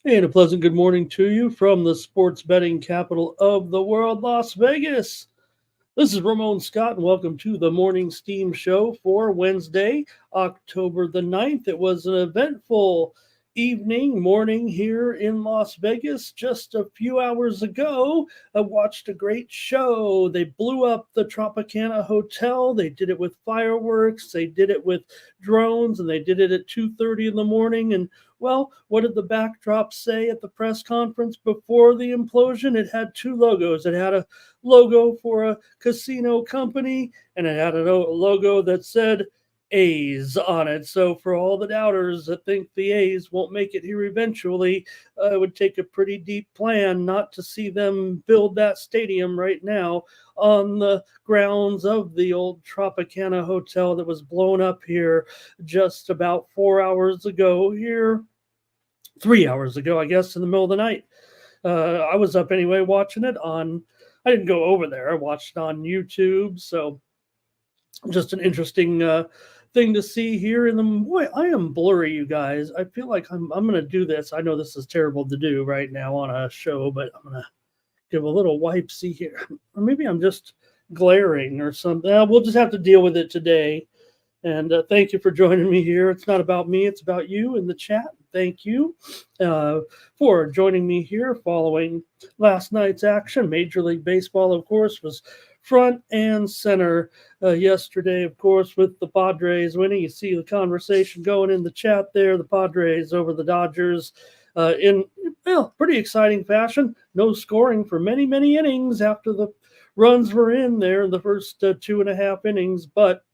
And a pleasant good morning to you from the sports betting capital of the world, Las Vegas. This is Ramon Scott, and welcome to the Morning Steam Show for Wednesday, October the 9th. It was an eventful morning here in Las Vegas. Just a few hours ago, I watched a great show. They blew up the Tropicana Hotel. They did it with fireworks. They did it with drones, and they did it at 2:30 in the morning. And well, what did the backdrop say at the press conference before the implosion? It had two logos. It had a logo for a casino company, and it had a logo that said A's on it. So for all the doubters that think the A's won't make it here eventually, it would take a pretty deep plan not to see them build that stadium right now on the grounds of the old Tropicana Hotel that was blown up here just about 4 hours ago here. 3 hours ago, I guess, in the middle of the night. I was up anyway watching it I didn't go over there. I watched it on YouTube. So just an interesting thing to see here. Boy, I am blurry, you guys. I feel like I'm going to do this. I know this is terrible to do right now on a show, but I'm going to give a little wipe-see here. Or maybe I'm just glaring or something. We'll just have to deal with it today. And thank you for joining me here. It's not about me. It's about you in the chat. Thank you for joining me here following last night's action. Major League Baseball, of course, was front and center yesterday, of course, with the Padres winning. You see the conversation going in the chat there. The Padres over the Dodgers in pretty exciting fashion. No scoring for many, many innings after the runs were in there in the first 2.5 innings, but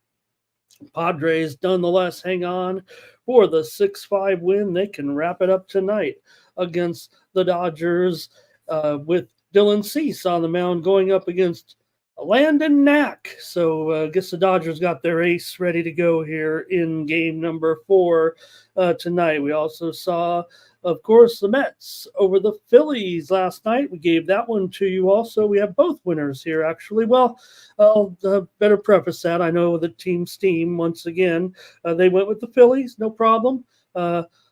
Padres nonetheless hang on for the 6-5 win. They can wrap it up tonight against the Dodgers with Dylan Cease on the mound going up against Landon Knack. So I guess the Dodgers got their ace ready to go here in game number 4 tonight. We also saw, of course, the Mets over the Phillies last night. We gave that one to you also. We have both winners here, actually. Well, I'll better preface that. I know the Team Steam, once again, they went with the Phillies, no problem.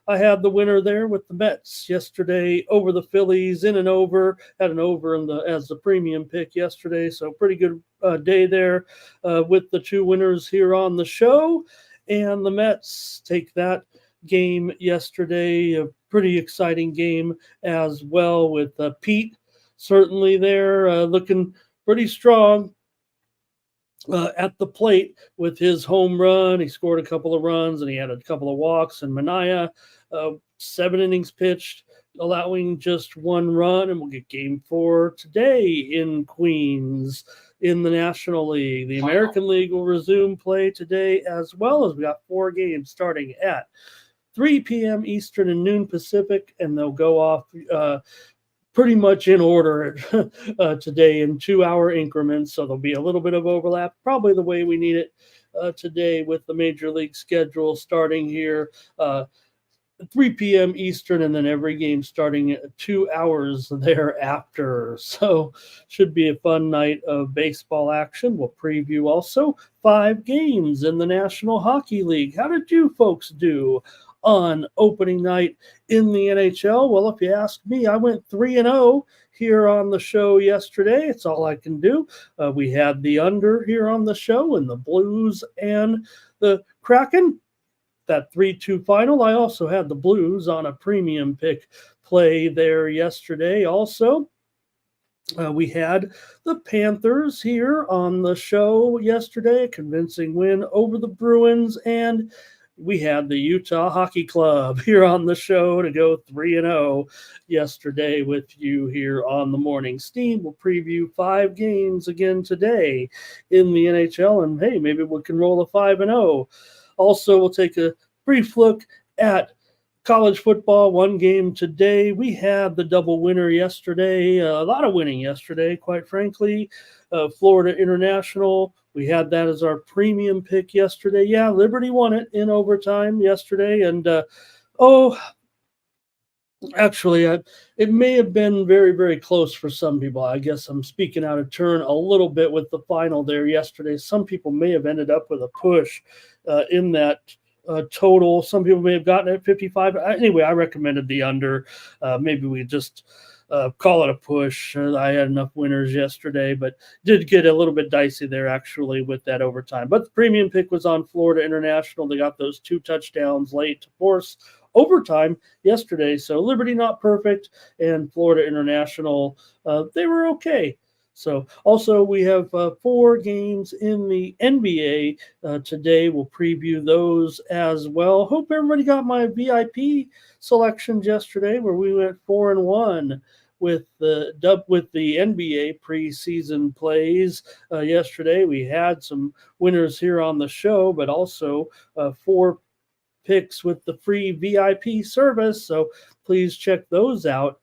I had the winner there with the Mets yesterday over the Phillies, in and over. Had an over as the premium pick yesterday, so pretty good day there with the two winners here on the show. And the Mets take that game yesterday, a pretty exciting game as well with Pete certainly there looking pretty strong at the plate with his home run. He scored a couple of runs and he had a couple of walks. And Manaea, 7 innings pitched, allowing just 1 run. And we'll get game 4 today in Queens in the National League. The American League will resume play today as well, as we got 4 games starting at 3 p.m. Eastern and noon Pacific, and they'll go off pretty much in order today in 2-hour increments. So there'll be a little bit of overlap, probably the way we need it today with the Major League schedule starting here 3 p.m. Eastern, and then every game starting at 2 hours thereafter. So should be a fun night of baseball action. We'll preview also 5 games in the National Hockey League. How did you folks do on opening night in the NHL? Well, if you ask me, I went 3-0 here on the show yesterday. It's all I can do. We had the under here on the show and the Blues and the Kraken. That 3-2 final. I also had the Blues on a premium pick play there yesterday also. We had the Panthers here on the show yesterday, a convincing win over the Bruins, and we had the Utah Hockey Club here on the show to go 3-0 yesterday with you here on the Morning Steam. We'll preview 5 games again today in the NHL, and hey, maybe we can roll a 5-0. Also, we'll take a brief look at college football, 1 game today. We had the double winner yesterday, a lot of winning yesterday, quite frankly. Florida International, we had that as our premium pick yesterday. Yeah, Liberty won it in overtime yesterday. And, actually, it may have been very, very close for some people. I guess I'm speaking out of turn a little bit with the final there yesterday. Some people may have ended up with a push in that total. Some people may have gotten it at 55. Anyway, I recommended the under. Maybe we just call it a push. I had enough winners yesterday, but did get a little bit dicey there actually with that overtime. But the premium pick was on Florida International. They got those 2 touchdowns late to force overtime yesterday. So Liberty not perfect, and Florida International, they were okay. So also we have 4 games in the NBA today. We'll preview those as well. Hope everybody got my VIP selections yesterday, where we went 4-1 with the NBA preseason plays. Yesterday we had some winners here on the show, but also 4 picks with the free VIP service. So please check those out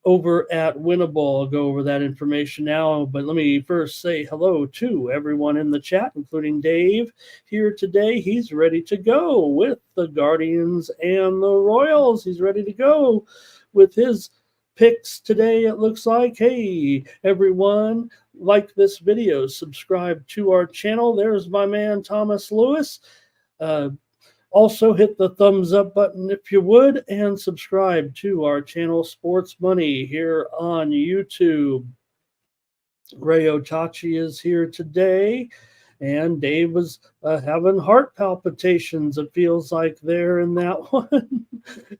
over at Winnable. I'll go over that information now, but let me first say hello to everyone in the chat, including Dave here today. He's ready to go with the Guardians and the Royals. He's ready to go with his picks today, it looks like. Hey, everyone, like this video, subscribe to our channel. There's my man, Thomas Lewis. Also, hit the thumbs up button if you would, and subscribe to our channel, Sports Money, here on YouTube. Ray Otachi is here today, and Dave was having heart palpitations, it feels like, there in that one.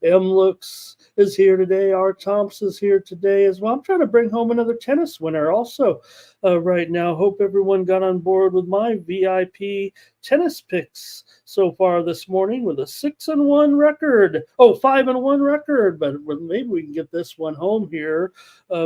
M. Looks is here today. R. Thompson is here today as well. I'm trying to bring home another tennis winner also right now. Hope everyone got on board with my VIP tennis picks so far this morning with a 6-1 record. 5-1 record, but maybe we can get this one home here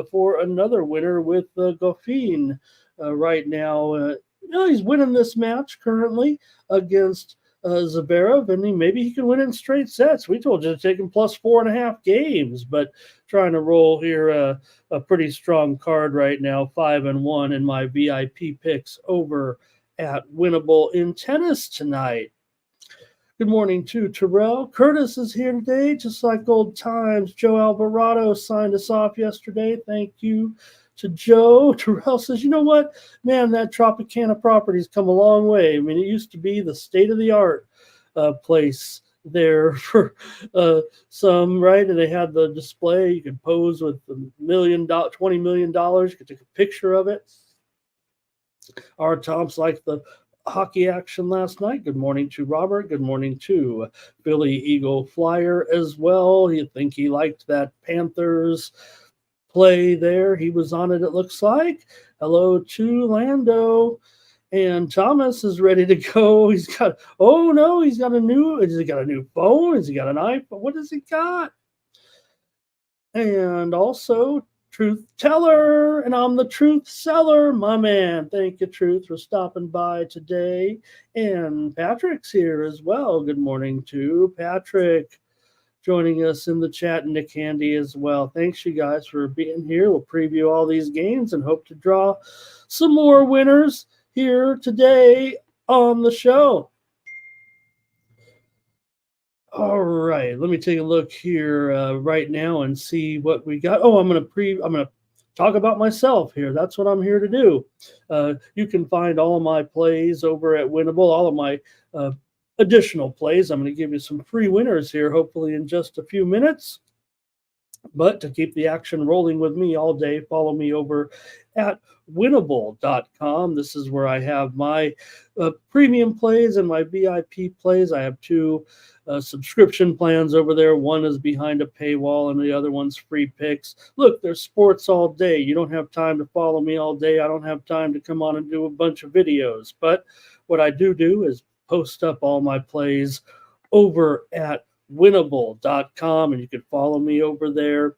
for another winner with Goffin right now. He's winning this match currently against Zverev, and maybe he can win in straight sets. We told you to take him plus 4.5 games, but trying to roll here a pretty strong card right now, 5-1 in my VIP picks over at Winnable in tennis tonight. Good morning to Terrell. Curtis is here today, just like old times. Joe Alvarado signed us off yesterday. Thank you to Joe. Terrell says, you know what, man, that Tropicana property's come a long way. I mean, it used to be the state-of-the-art place there for some, right? And they had the display. You could pose with $20 million. You could take a picture of it. Our Tom's like the hockey action last night. Good morning to Robert. Good morning to Billy Eagle Flyer as well. You think he liked that Panthers play there. He was on it, it looks like. Hello to Lando. And Thomas is ready to go. He's got a new phone. Has he got an iPhone? What has he got? And also Truth Teller, and I'm the Truth Seller, my man. Thank you, Truth, for stopping by today. And Patrick's here as well. Good morning to Patrick, joining us in the chat, and Nick Handy as well. Thanks, you guys, for being here. We'll preview all these games and hope to draw some more winners here today on the show. All right, let me take a look here right now and see what we got. I'm gonna talk about myself here. That's what I'm here to do. You can find all my plays over at Winnable, all of my additional plays. I'm going to give you some free winners here, hopefully in just a few minutes. But to keep the action rolling with me all day, follow me over at winnable.com. This is where I have my premium plays and my VIP plays. I have two subscription plans over there. One is behind a paywall and the other one's free picks. Look, there's sports all day. You don't have time to follow me all day. I don't have time to come on and do a bunch of videos. But what I do is post up all my plays over at winnable.com, and you can follow me over there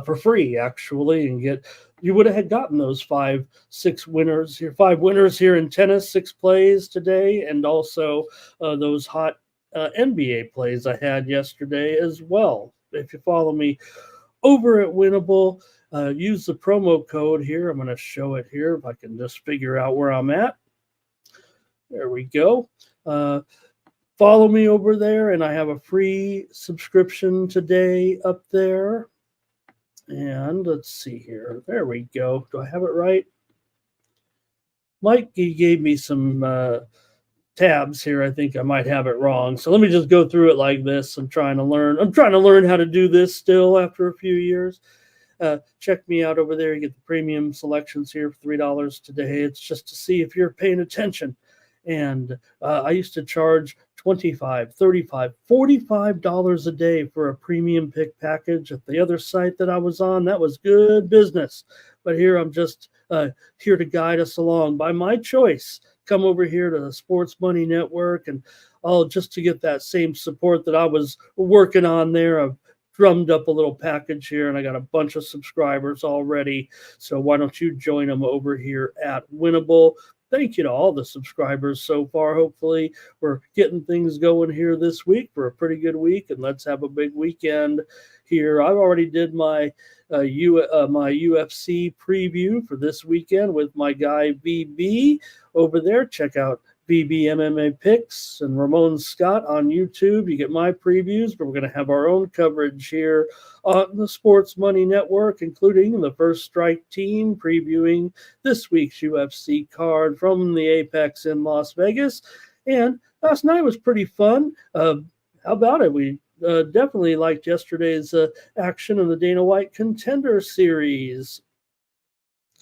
for free, actually, and you would have gotten those 5 winners here in tennis, 6 plays today, and also those hot NBA plays I had yesterday as well. If you follow me over at Winnable, use the promo code here. I'm going to show it here if I can just figure out where I'm at. There we go. Follow me over there, and I have a free subscription today up there. And let's see here. There we go. Do I have it right? Mike gave me some tabs here. I think I might have it wrong. So let me just go through it like this. I'm trying to learn how to do this still after a few years. Check me out over there. You get the premium selections here for $3 today. It's just to see if you're paying attention. And I used to charge $25, $35, $45 a day for a premium pick package at the other site that I was on. That was good business. But here I'm just here to guide us along by my choice. Come over here to the Sports Money Network, and just to get that same support that I was working on there. I've drummed up a little package here, and I got a bunch of subscribers already. So why don't you join them over here at Winnable? Thank you to all the subscribers so far. Hopefully, we're getting things going here this week for a pretty good week, and let's have a big weekend here. I've already did my my UFC preview for this weekend with my guy VB over there. Check out VB MMA Picks and Ramon Scott on YouTube. You get my previews, but we're going to have our own coverage here on the Sports Money Network, including the First Strike team previewing this week's UFC card from the Apex in Las Vegas. And last night was pretty fun. How about it? We definitely liked yesterday's action in the Dana White Contender Series.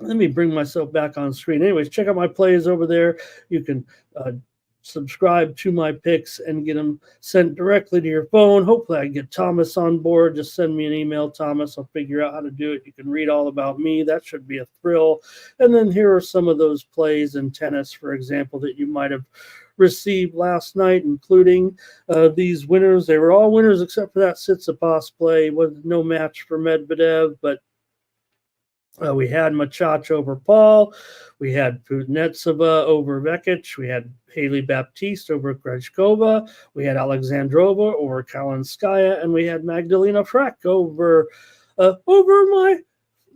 Let me bring myself back on screen. Anyways, check out my plays over there. You can subscribe to my picks and get them sent directly to your phone. Hopefully I can get Thomas on board. Just send me an email, Thomas. I'll figure out how to do it. You can read all about me. That should be a thrill. And then here are some of those plays in tennis, for example, that you might have received last night, including these winners. They were all winners except for that Tsitsipas play. With no match for Medvedev, but we had Machach over Paul. We had Kuznetsova over Vekic. We had Haley Baptiste over Krejcikova. We had Alexandrova over Kalinskaya, and we had Magdalena Frech over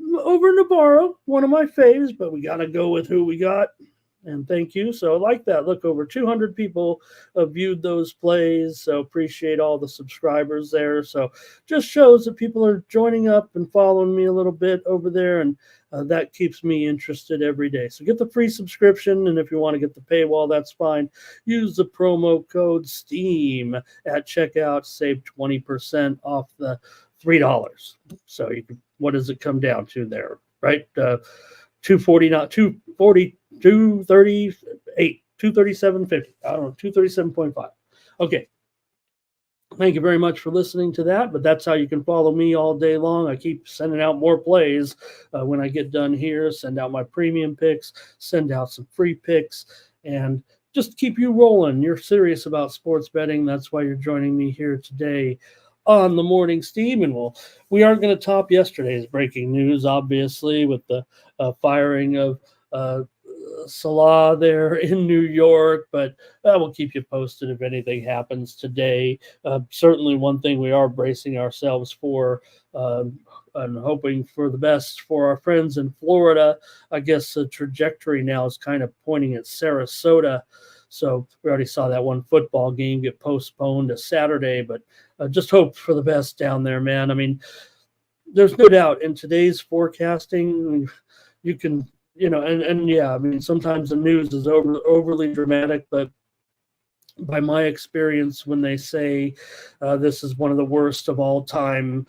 Navarro, one of my faves. But we got to go with who we got. And thank you. So I like that. Look, over 200 people viewed those plays. So appreciate all the subscribers there. So just shows that people are joining up and following me a little bit over there. And that keeps me interested every day. So get the free subscription. And if you want to get the paywall, that's fine. Use the promo code STEAM at checkout. Save 20% off the $3. So you can, what does it come down to there, right? 240, not 240. 238, 237.50. I don't know, 237.5. Okay. Thank you very much for listening to that, but that's how you can follow me all day long. I keep sending out more plays when I get done here, send out my premium picks, send out some free picks, and just keep you rolling. You're serious about sports betting. That's why you're joining me here today on the Morning Steam. And we aren't going to top yesterday's breaking news, obviously, with the firing of Salah there in New York, but we'll keep you posted if anything happens today. Certainly one thing we are bracing ourselves for and hoping for the best for our friends in Florida. I guess the trajectory now is kind of pointing at Sarasota. So we already saw that one football game get postponed to Saturday, but just hope for the best down there, man. I mean, there's no doubt in today's forecasting, you can – and yeah, I mean, sometimes the news is overly dramatic, but by my experience, when they say this is one of the worst of all time,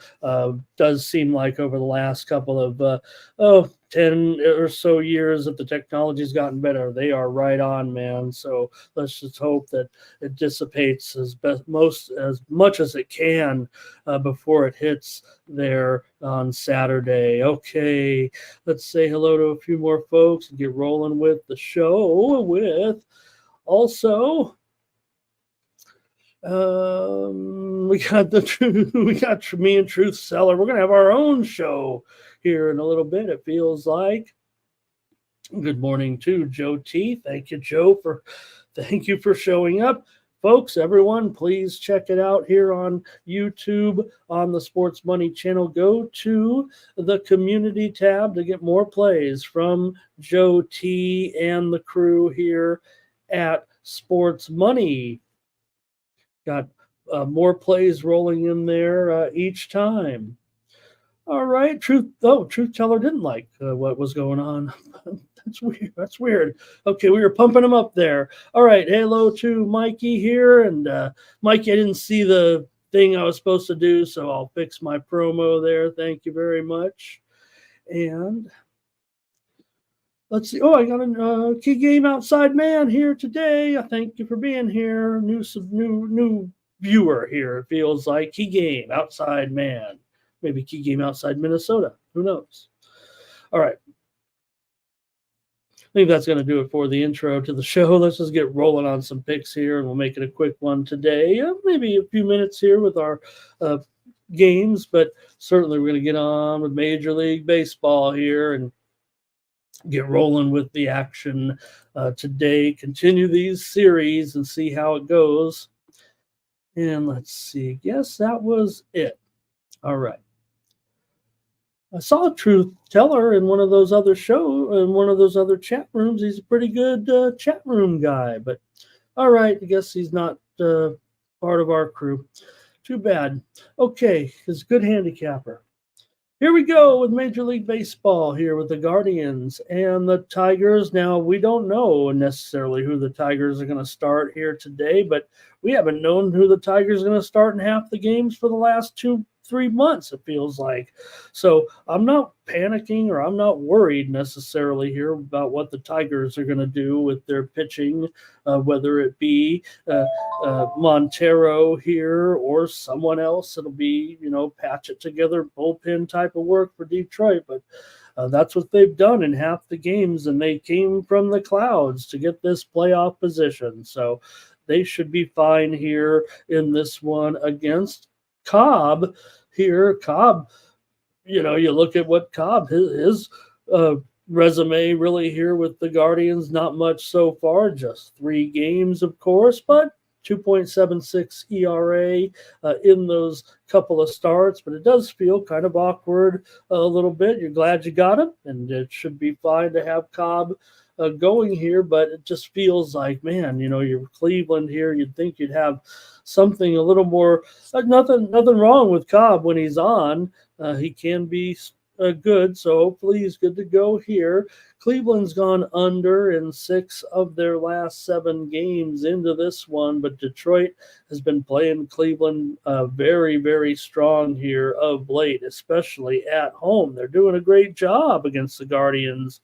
does seem like over the last couple of 10 or so years that the technology's gotten better. They are right on, man. So let's just hope that it dissipates as much as it can before it hits there on Saturday. Okay, let's say hello to a few more folks and get rolling with the show with also. We got me and Truth Seller. We're gonna have our own show here in a little bit. It feels like. Good morning to Joe T. Thank you, Joe, thank you for showing up, folks. Everyone, please check it out here on YouTube on the Sports Money channel. Go to the community tab to get more plays from Joe T and the crew here at Sports Money. Got more plays rolling in there each time. All right, Truth Teller didn't like what was going on. That's weird. Okay, we were pumping him up there. All right, hello to Mikey here. And Mikey, I didn't see the thing I was supposed to do, so I'll fix my promo there. Thank you very much. And let's see. Oh, I got a key game outside man here today. I thank you for being here. New viewer here. It feels like key game outside man. Maybe key game outside Minnesota. Who knows? All right. I think that's going to do it for the intro to the show. Let's just get rolling on some picks here, and we'll make it a quick one today. Maybe a few minutes here with our games, but certainly we're going to get on with Major League Baseball here and get rolling with the action today. Continue these series and see how it goes. And let's see. Yes, that was it. All right. I saw Truth Teller in one of those other chat rooms. He's a pretty good chat room guy, but all right. I guess he's not part of our crew. Too bad. Okay, he's a good handicapper. Here we go with Major League Baseball here with the Guardians and the Tigers. Now, we don't know necessarily who the Tigers are going to start here today, but we haven't known who the Tigers are going to start in half the games for the last 2-3 months, it feels like. So I'm not panicking or I'm not worried necessarily here about what the Tigers are going to do with their pitching, whether it be Montero here or someone else. It'll be, patch it together, bullpen type of work for Detroit. But that's what they've done in half the games, and they came from the clouds to get this playoff position. So they should be fine here in this one against Cobb here. Cobb, you look at what Cobb, his resume really here with the Guardians, not much so far, just 3 games, of course, but 2.76 ERA in those couple of starts, but it does feel kind of awkward a little bit. You're glad you got him, and it should be fine to have Cobb going here, but it just feels like, man, you're Cleveland here. You'd think you'd have something a little more. Nothing wrong with Cobb when he's on. He can be good, so hopefully he's good to go here. Cleveland's gone under in 6 of their last 7 games into this one, but Detroit has been playing Cleveland very, very strong here of late, especially at home. They're doing a great job against the Guardians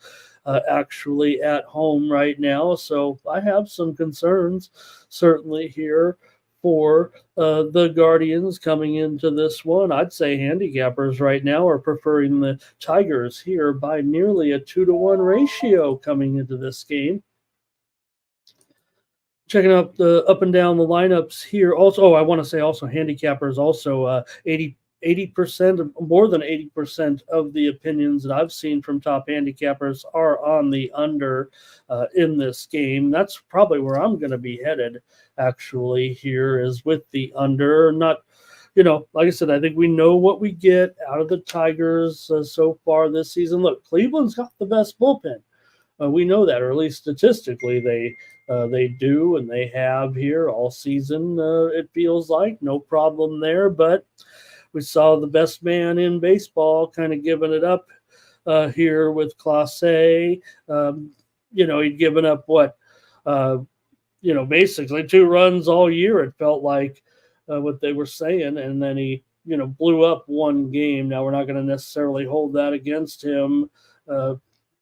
actually at home right now, so I have some concerns certainly here for the Guardians coming into this one. I'd say handicappers right now are preferring the Tigers here by nearly a 2-to-1 ratio coming into this game. Checking out the up and down the lineups here. Also, I want to say also handicappers also 80%, more than 80% of the opinions that I've seen from top handicappers are on the under in this game. That's probably where I'm going to be headed, actually, here is with the under. Not, like I said, I think we know what we get out of the Tigers so far this season. Look, Cleveland's got the best bullpen. We know that, or at least statistically they do, and they have here all season, it feels like. No problem there, but we saw the best man in baseball kind of giving it up here with Clase. He'd given up basically 2 runs all year, it felt like, what they were saying. And then he, blew up one game. Now, we're not going to necessarily hold that against him, uh,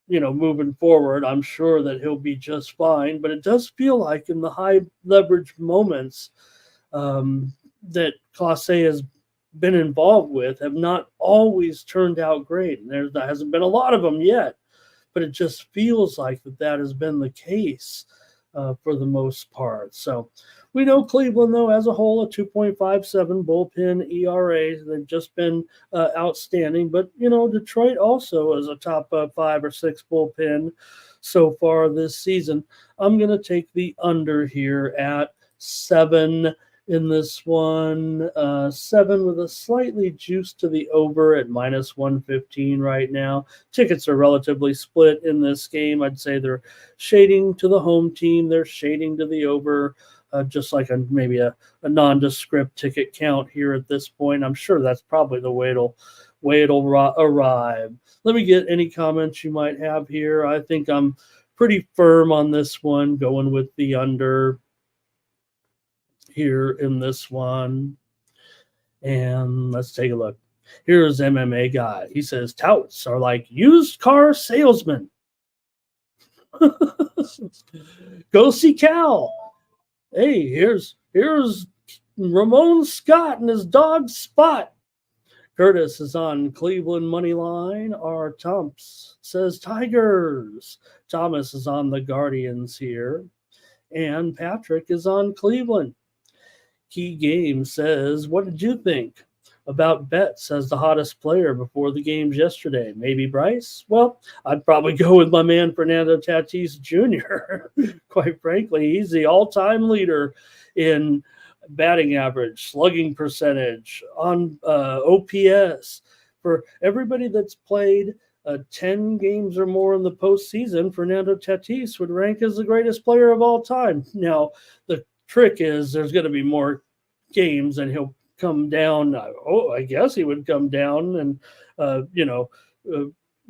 moving forward. I'm sure that he'll be just fine. But it does feel like in the high leverage moments that Clase has been involved with have not always turned out great. And there hasn't been a lot of them yet. But it just feels like that has been the case for the most part. So we know Cleveland, though, as a whole, a 2.57 bullpen ERA. They've just been outstanding. But, Detroit also is a top 5 or 6 bullpen so far this season. I'm going to take the under here at 7 in this one. 7 with a slightly juice to the over at minus 115 right now. Tickets are relatively split in this game. I'd say they're shading to the home team. They're shading to the over, just like maybe a nondescript ticket count here at this point. I'm sure that's probably the way it'll arrive. Let me get any comments you might have here. I think I'm pretty firm on this one, going with the under here in this one. And let's take a look. Here's MMA Guy. He says touts are like used car salesmen. Go see Cal. Hey, here's Ramon Scott and his dog Spot. Curtis is on Cleveland money line. R. Tumps says Tigers. Thomas is on the Guardians here. And Patrick is on Cleveland. Key Game says, what did you think about Betts as the hottest player before the games yesterday? Maybe Bryce? Well, I'd probably go with my man Fernando Tatis Jr. Quite frankly, he's the all-time leader in batting average, slugging percentage, on OPS. For everybody that's played 10 games or more in the postseason, Fernando Tatis would rank as the greatest player of all time. Now, the trick is there's going to be more games and he'll come down. I guess he would come down and,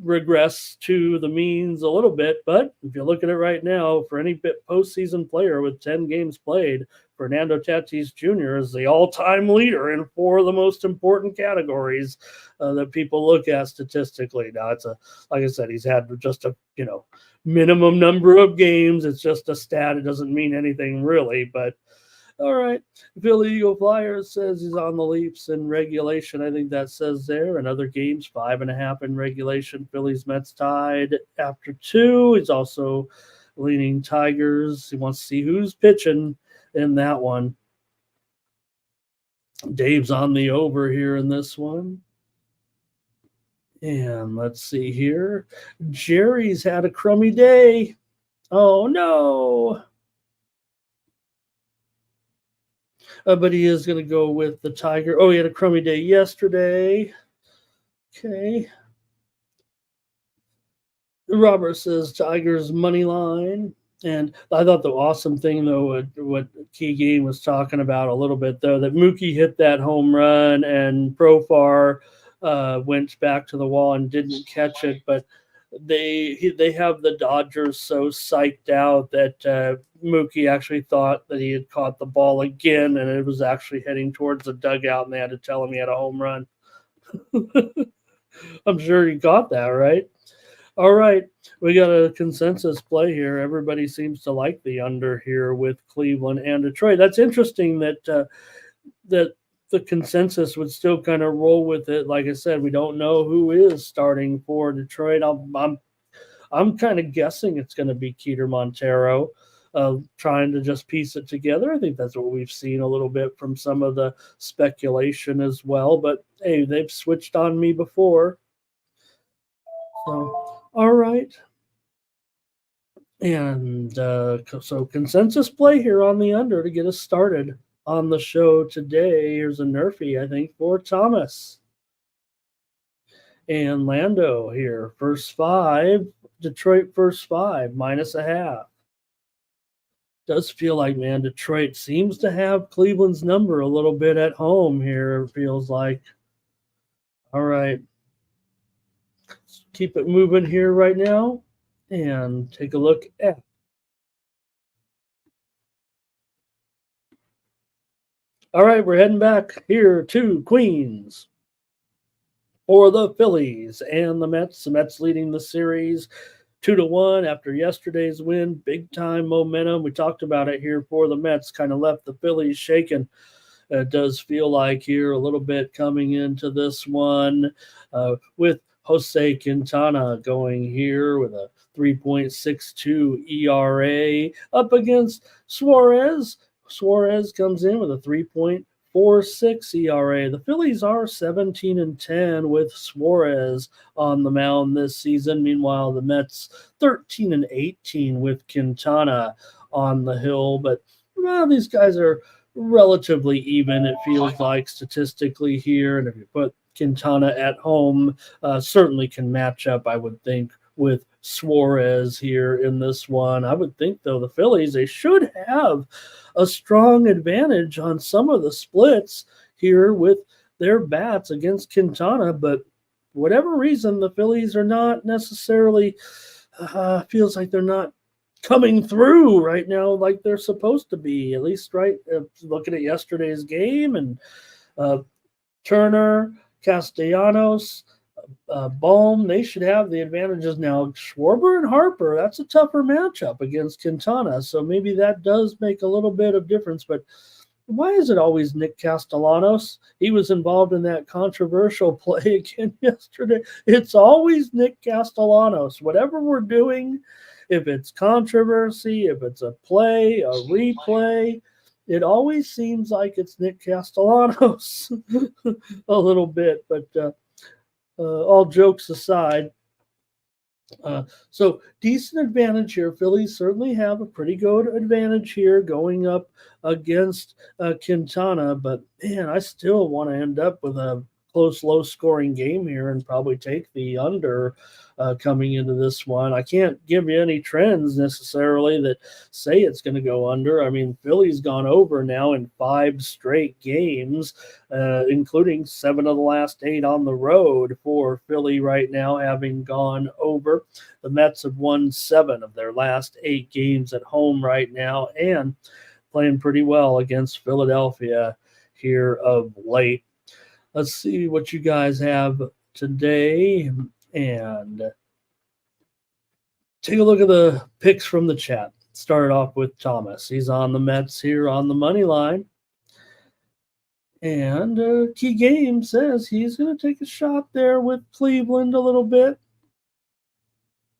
regress to the means a little bit. But if you look at it right now, for any postseason player with 10 games played, Fernando Tatis Jr. is the all-time leader in 4 of the most important categories that people look at statistically. Now, like I said, he's had just a minimum number of games. It's just a stat. It doesn't mean anything really, but all right. Philly Eagle Flyers says he's on the Leafs in regulation. I think that says there. In other games, 5.5 in regulation. Phillies Mets tied after 2. He's also leaning Tigers. He wants to see who's pitching in that one. Dave's on the over here in this one. And let's see here. Jerry's had a crummy day. Oh, no. But he is going to go with the Tiger. Oh, he had a crummy day yesterday. Okay. Robert says Tigers money line. And I thought the awesome thing, though, what Key Game was talking about a little bit, though, that Mookie hit that home run and Profar went back to the wall and didn't catch it. But they have the Dodgers so psyched out that Mookie actually thought that he had caught the ball again, and it was actually heading towards the dugout, and they had to tell him he had a home run. I'm sure he caught that, right? All right, we got a consensus play here. Everybody seems to like the under here with Cleveland and Detroit. That's interesting that that the consensus would still kind of roll with it. Like I said, we don't know who is starting for Detroit. I'm kind of guessing it's going to be Keter Montero, trying to just piece it together. I think that's what we've seen a little bit from some of the speculation as well. But hey, they've switched on me before. So, all right. And so consensus play here on the under to get us started on the show today. Here's a Nerfy, I think, for Thomas. And Lando here, first 5. Detroit first 5, -0.5. Does feel like, man, Detroit seems to have Cleveland's number a little bit at home here, it feels like. All right. Let's keep it moving here right now and take a look at All right, we're heading back here to Queens for the Phillies and the Mets. The Mets leading the series 2-1 after yesterday's win. Big time momentum. We talked about it here for the Mets. Kind of left the Phillies shaken. It does feel like here a little bit coming into this one with Jose Quintana going here with a 3.62 ERA up against Suarez. Suarez comes in with a 3.46 ERA. The Phillies are 17-10 with Suarez on the mound this season. Meanwhile, the Mets 13-18 with Quintana on the hill. But these guys are relatively even, it feels like, statistically here. And if you put Quintana at home, certainly can match up, I would think, with Suarez here in this one. I would think, though, the Phillies, they should have a strong advantage on some of the splits here with their bats against Quintana, but for whatever reason, the Phillies are not necessarily, feels like they're not coming through right now like they're supposed to be, at least looking at yesterday's game. And Turner, Castellanos, Bohm, they should have the advantages now. Schwarber and Harper, that's a tougher matchup against Quintana, so maybe that does make a little bit of difference. But why is it always Nick Castellanos? He was involved in that controversial play again yesterday. It's always Nick Castellanos. Whatever we're doing, if it's controversy, if it's a play, a replay, it always seems like it's Nick Castellanos a little bit. But all jokes aside, so decent advantage here. Phillies certainly have a pretty good advantage here going up against Quintana. But, man, I still want to end up with a close, low-scoring game here and probably take the under coming into this one. I can't give you any trends necessarily that say it's going to go under. I mean, Philly's gone over now in 5 straight games, including 7 of the last 8 on the road for Philly right now, having gone over. The Mets have won 7 of their last 8 games at home right now and playing pretty well against Philadelphia here of late. Let's see what you guys have today and take a look at the picks from the chat. Started off with Thomas. He's on the Mets here on the money line. And Key Game says he's going to take a shot there with Cleveland a little bit.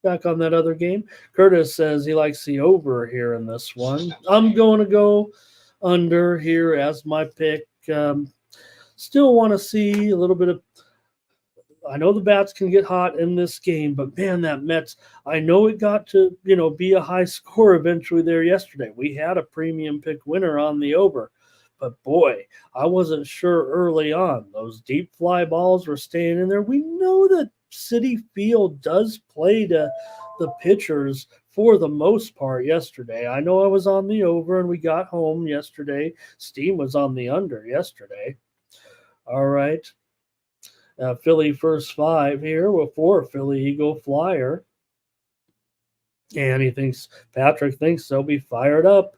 Back on that other game. Curtis says he likes the over here in this one. I'm going to go under here as my pick. Still want to see a little bit of – I know the bats can get hot in this game, but, man, that Mets – I know it got to, be a high score eventually there yesterday. We had a premium pick winner on the over. But, boy, I wasn't sure early on. Those deep fly balls were staying in there. We know that Citi Field does play to the pitchers for the most part yesterday. I know I was on the over and we got home yesterday. Steam was on the under yesterday. All right. Philly first 5 here with 4 Philly Eagle Flyer. And Patrick thinks they'll be fired up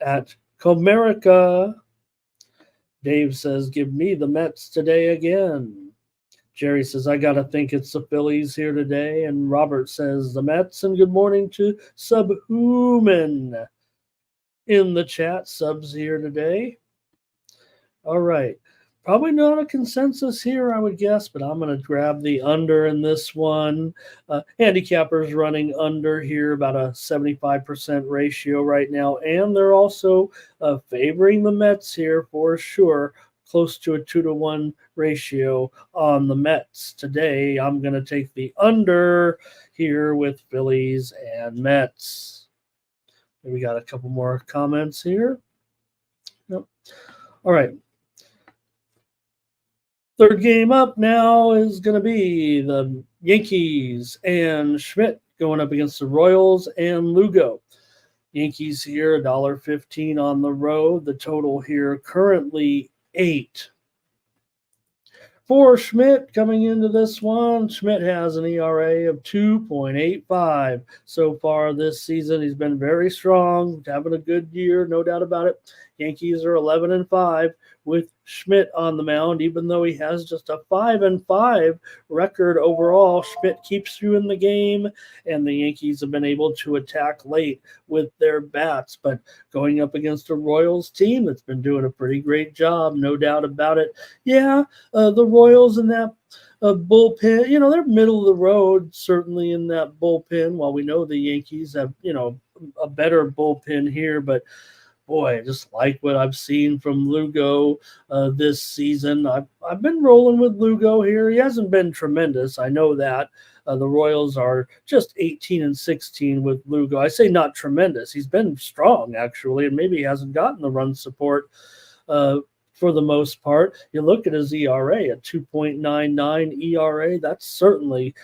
at Comerica. Dave says, give me the Mets today again. Jerry says, I got to think it's the Phillies here today. And Robert says, the Mets. And good morning to Subhuman in the chat. Subs here today. All right. Probably not a consensus here, I would guess, but I'm going to grab the under in this one. Handicappers running under here, about a 75% ratio right now, and they're also favoring the Mets here for sure, close to a 2-to-1 ratio on the Mets. Today, I'm going to take the under here with Phillies and Mets. We got a couple more comments here. Nope. All right. Third game up now is going to be the Yankees and Schmidt going up against the Royals and Lugo. Yankees here, $1.15 on the road. The total here currently 8. For Schmidt coming into this one, Schmidt has an ERA of 2.85 so far this season. He's been very strong, having a good year, no doubt about it. Yankees are 11-5 with Schmidt on the mound, even though he has just a 5-5 record overall. Schmidt keeps you in the game, and the Yankees have been able to attack late with their bats. But going up against a Royals team that's been doing a pretty great job, no doubt about it. Yeah, the Royals in that bullpen, they're middle of the road, certainly in that bullpen, while we know the Yankees have, a better bullpen here. But boy, I just like what I've seen from Lugo this season. I've been rolling with Lugo here. He hasn't been tremendous. I know that. The Royals are just 18-16 with Lugo. I say not tremendous. He's been strong, actually, and maybe he hasn't gotten the run support for the most part. You look at his ERA, a 2.99 ERA. That's certainly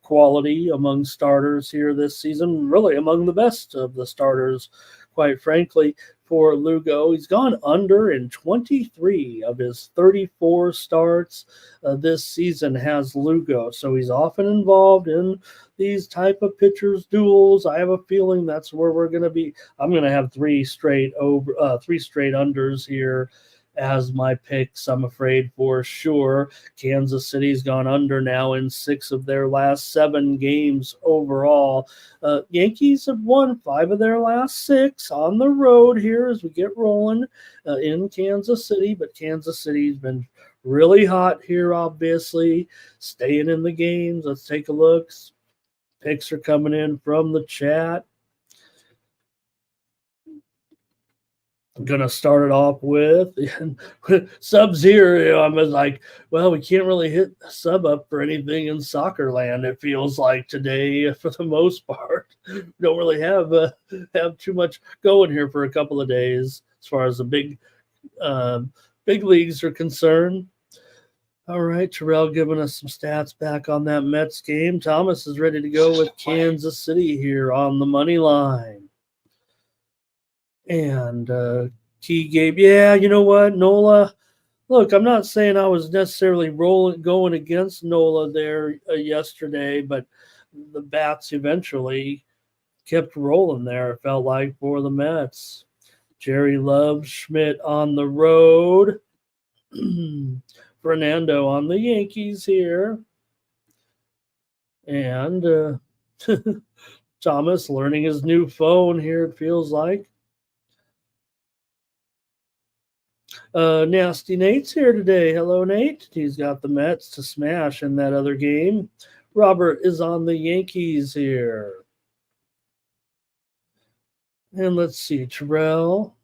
quality among starters here this season, really among the best of the starters, quite frankly. For Lugo, he's gone under in 23 of his 34 starts this season has Lugo. So he's often involved in these type of pitchers duels. I have a feeling that's where we're going to be. I'm going to have three straight unders here as my picks, I'm afraid, for sure. Kansas City's gone under now in 6 of their last 7 games overall. Yankees have won 5 of their last 6 on the road here as we get rolling in Kansas City. But Kansas City's been really hot here, obviously, staying in the games. Let's take a look. Picks are coming in from the chat. I'm going to start it off with subs here. I was like, well, we can't really hit sub up for anything in soccer land, it feels like today for the most part. We don't really have too much going here for a couple of days as far as the big leagues are concerned. All right, Terrell giving us some stats back on that Mets game. Thomas is ready to go with Kansas City here on the money line. And Key Gabe, yeah, you know what, Nola? Look, I'm not saying I was necessarily going against Nola there yesterday, but the bats eventually kept rolling there, it felt like, for the Mets. Jerry loves Schmidt on the road. Fernando on the Yankees here. And Thomas learning his new phone here, it feels like. Nasty Nate's here today. Hello, Nate. He's got the Mets to smash in that other game. Robert is on the Yankees here. And let's see, Terrell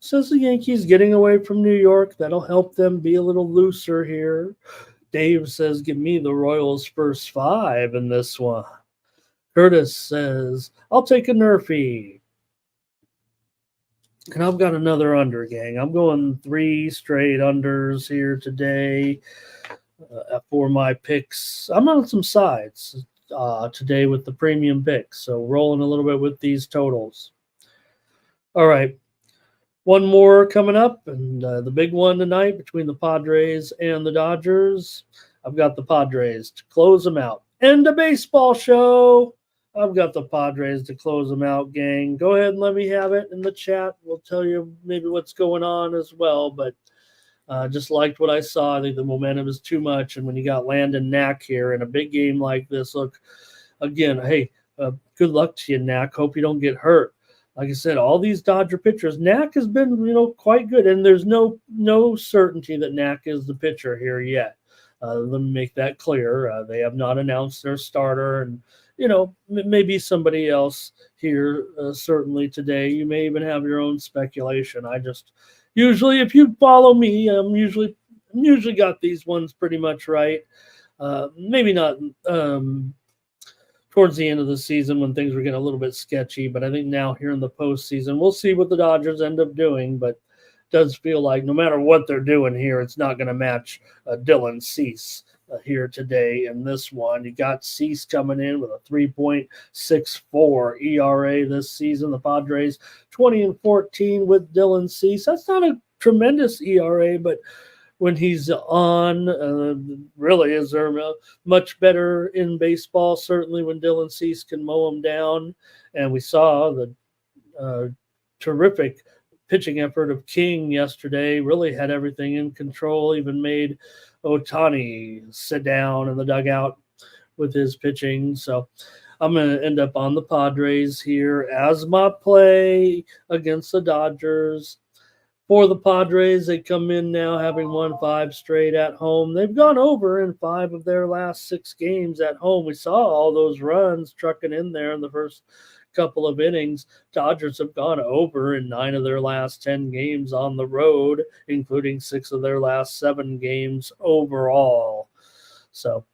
says the Yankees getting away from New York. That'll help them be a little looser here. Dave says, give me the Royals first 5 in this one. Curtis says, I'll take a Nerfy. And I've got another under, gang. I'm going 3 straight unders here today for my picks. I'm on some sides today with the premium picks, so rolling a little bit with these totals. All right, one more coming up, and the big one tonight between the Padres and the Dodgers. I've got the Padres to close them out. End of baseball show. I've got the Padres to close them out, gang. Go ahead and let me have it in the chat. We'll tell you maybe what's going on as well. But just liked what I saw. I think the momentum is too much. And when you got Landon Knack here in a big game like this, look, again, hey, good luck to you, Knack. Hope you don't get hurt. Like I said, all these Dodger pitchers, Knack has been, quite good. And there's no certainty that Knack is the pitcher here yet. Let me make that clear. They have not announced their starter, and maybe somebody else here, certainly today. You may even have your own speculation. I just usually, if you follow me, I'm usually got these ones pretty much right. Maybe not towards the end of the season when things were getting a little bit sketchy, but I think now here in the postseason, we'll see what the Dodgers end up doing. But it does feel like no matter what they're doing here, it's not going to match Dylan Cease here today in this one. You got Cease coming in with a 3.64 ERA this season. The Padres 20-14 with Dylan Cease. That's not a tremendous ERA, but when he's on. Really, is there much better in baseball? Certainly when Dylan Cease can mow him down. And we saw the terrific pitching effort of King yesterday. Really had everything in control, even made Ohtani sit down in the dugout with his pitching. So I'm going to end up on the Padres here as my play against the Dodgers. For the Padres, they come in now having won 5 straight at home. They've gone over in 5 of their last 6 games at home. We saw all those runs trucking in there in the first couple of innings. Dodgers have gone over in 9 of their last 10 games on the road, including 6 of their last 7 games overall. So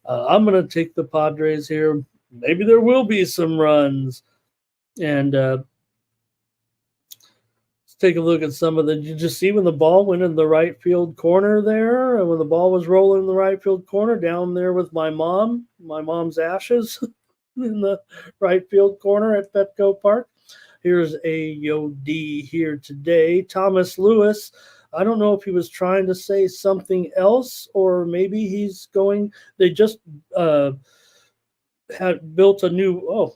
I'm going to take the Padres here. Maybe there will be some runs. And let's take a look at some of the – did you just see when the ball went in the right field corner there? And when the ball was rolling in the right field corner down there with my mom's ashes in the right field corner at Petco Park. Here's AOD here today. Thomas Lewis, I don't know if he was trying to say something else or maybe he's going – they just built a new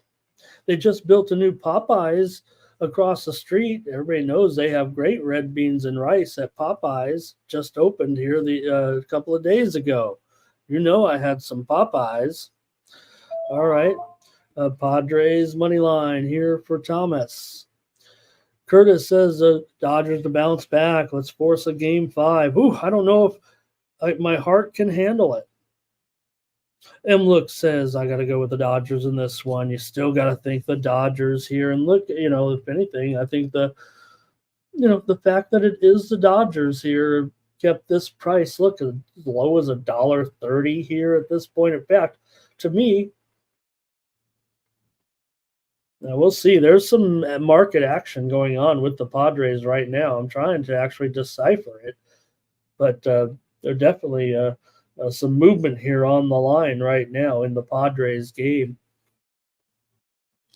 Popeyes across the street. Everybody knows they have great red beans and rice at Popeyes. Just opened here a couple of days ago. You know I had some Popeyes. All right. Padres money line here for Thomas. Curtis says the Dodgers to bounce back. Let's force a game 5. Ooh, I don't know if my heart can handle it. Look says I got to go with the Dodgers in this one. You still got to think the Dodgers here. And look, if anything, I think the fact that it is the Dodgers here kept this price look as low as $1.30 here at this point. In fact, to me, now we'll see. There's some market action going on with the Padres right now. I'm trying to actually decipher it, but they're definitely some movement here on the line right now in the Padres game.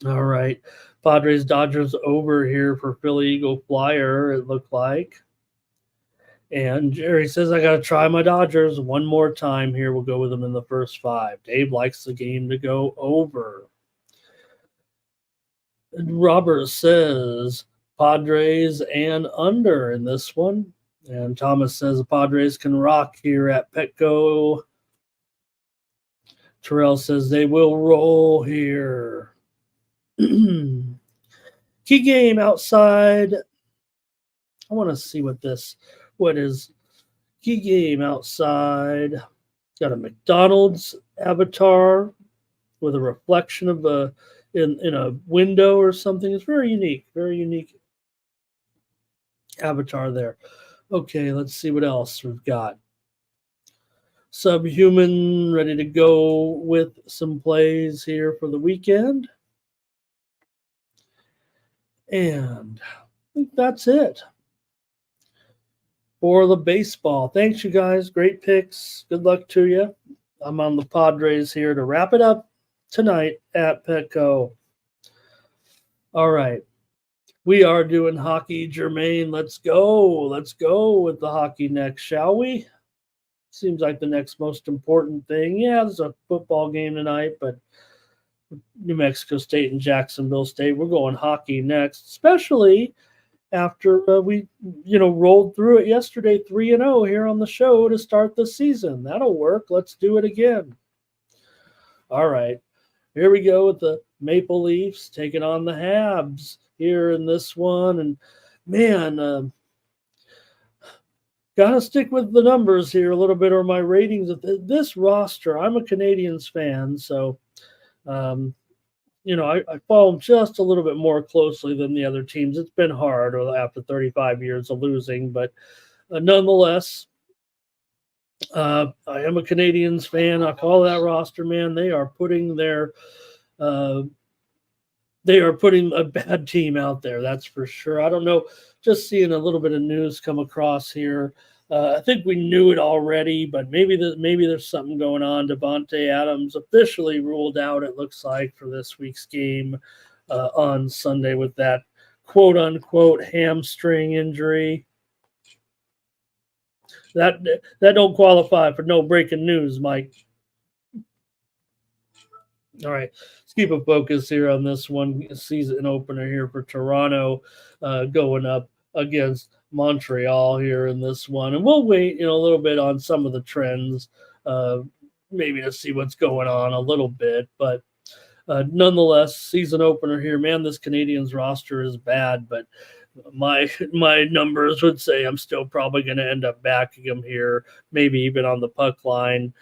All right. Padres Dodgers over here for Philly Eagle Flyer, it looked like. And Jerry says, I got to try my Dodgers one more time here. We'll go with them in the first 5. Dave likes the game to go over. And Robert says Padres and under in this one. And Thomas says the Padres can rock here at Petco. Terrell says they will roll here. Key game outside. I want to see what is key game outside. Got a McDonald's avatar with a reflection of in a window or something. It's very unique avatar there. Okay, let's see what else we've got. Subhuman ready to go with some plays here for the weekend. And I think that's it for the baseball. Thanks, you guys. Great picks. Good luck to you. I'm on the Padres here to wrap it up tonight at Petco. All right. We are doing hockey, Jermaine. Let's go. Let's go with the hockey next, shall we? Seems like the next most important thing. Yeah, there's a football game tonight, but New Mexico State and Jacksonville State, we're going hockey next, especially after we rolled through it yesterday 3-0 here on the show to start the season. That'll work. Let's do it again. All right. Here we go with the Maple Leafs taking on the Habs here in this one. And, man, got to stick with the numbers here a little bit, or my ratings of this roster. I'm a Canadiens fan, so, I follow them just a little bit more closely than the other teams. It's been hard after 35 years of losing, but nonetheless, I am a Canadiens fan. I call that roster, man. They are putting a bad team out there. That's for sure. I don't know. Just seeing a little bit of news come across here. I think we knew it already, but maybe there's something going on. Devontae Adams officially ruled out, it looks like, for this week's game on Sunday with that quote-unquote hamstring injury. That don't qualify for no breaking news, Mike. All right, let's keep a focus here on this one season opener here for Toronto, going up against Montreal here in this one, and we'll wait, a little bit on some of the trends, maybe to see what's going on a little bit, but nonetheless, season opener here, man. This Canadiens roster is bad, but my numbers would say I'm still probably going to end up backing them here, maybe even on the puck line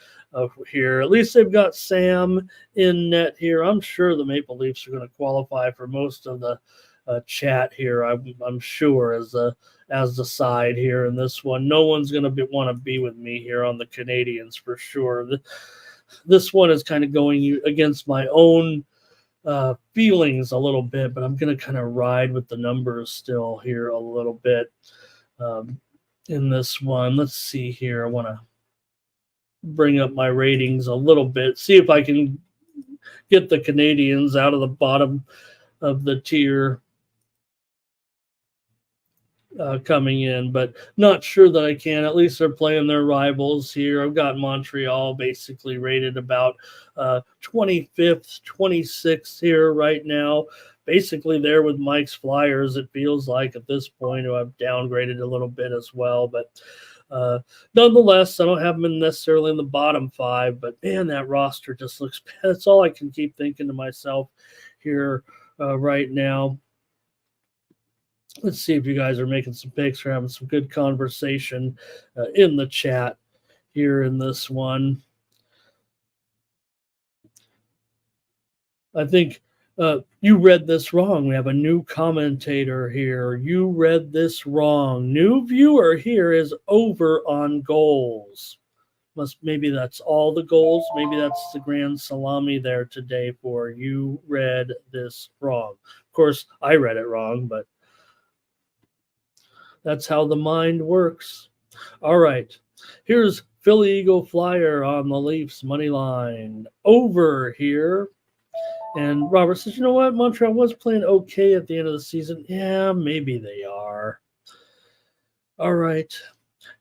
here. At least they've got Sam in net here. I'm sure the Maple Leafs are going to qualify for most of the chat here. I'm sure as the side here in this one. No one's going to want to be with me here on the Canadiens for sure. This one is kind of going against my own feelings a little bit, but I'm going to kind of ride with the numbers still here a little bit in this one. Let's see here. I want to bring up my ratings a little bit, see if I can get the Canadiens out of the bottom of the tier coming in, but not sure that I can. At least they're playing their rivals here. I've got Montreal basically rated about 25th, 26th here right now. Basically there with Mike's Flyers, it feels like at this point, who I've downgraded a little bit as well. But nonetheless, I don't have them necessarily in the bottom five, but man, that roster just looks bad. That's all I can keep thinking to myself here right now. Let's see if you guys are making some picks or having some good conversation in the chat here in this one. I think you read this wrong. We have a new commentator here. You read this wrong. New viewer here is over on goals. Maybe that's all the goals. Maybe that's the grand salami there today for you read this wrong. Of course, I read it wrong, but that's how the mind works. All right. Here's Philly Eagle Flyer on the Leafs money line. Over here. And Robert says, you know what? Montreal was playing okay at the end of the season. Yeah, maybe they are. All right.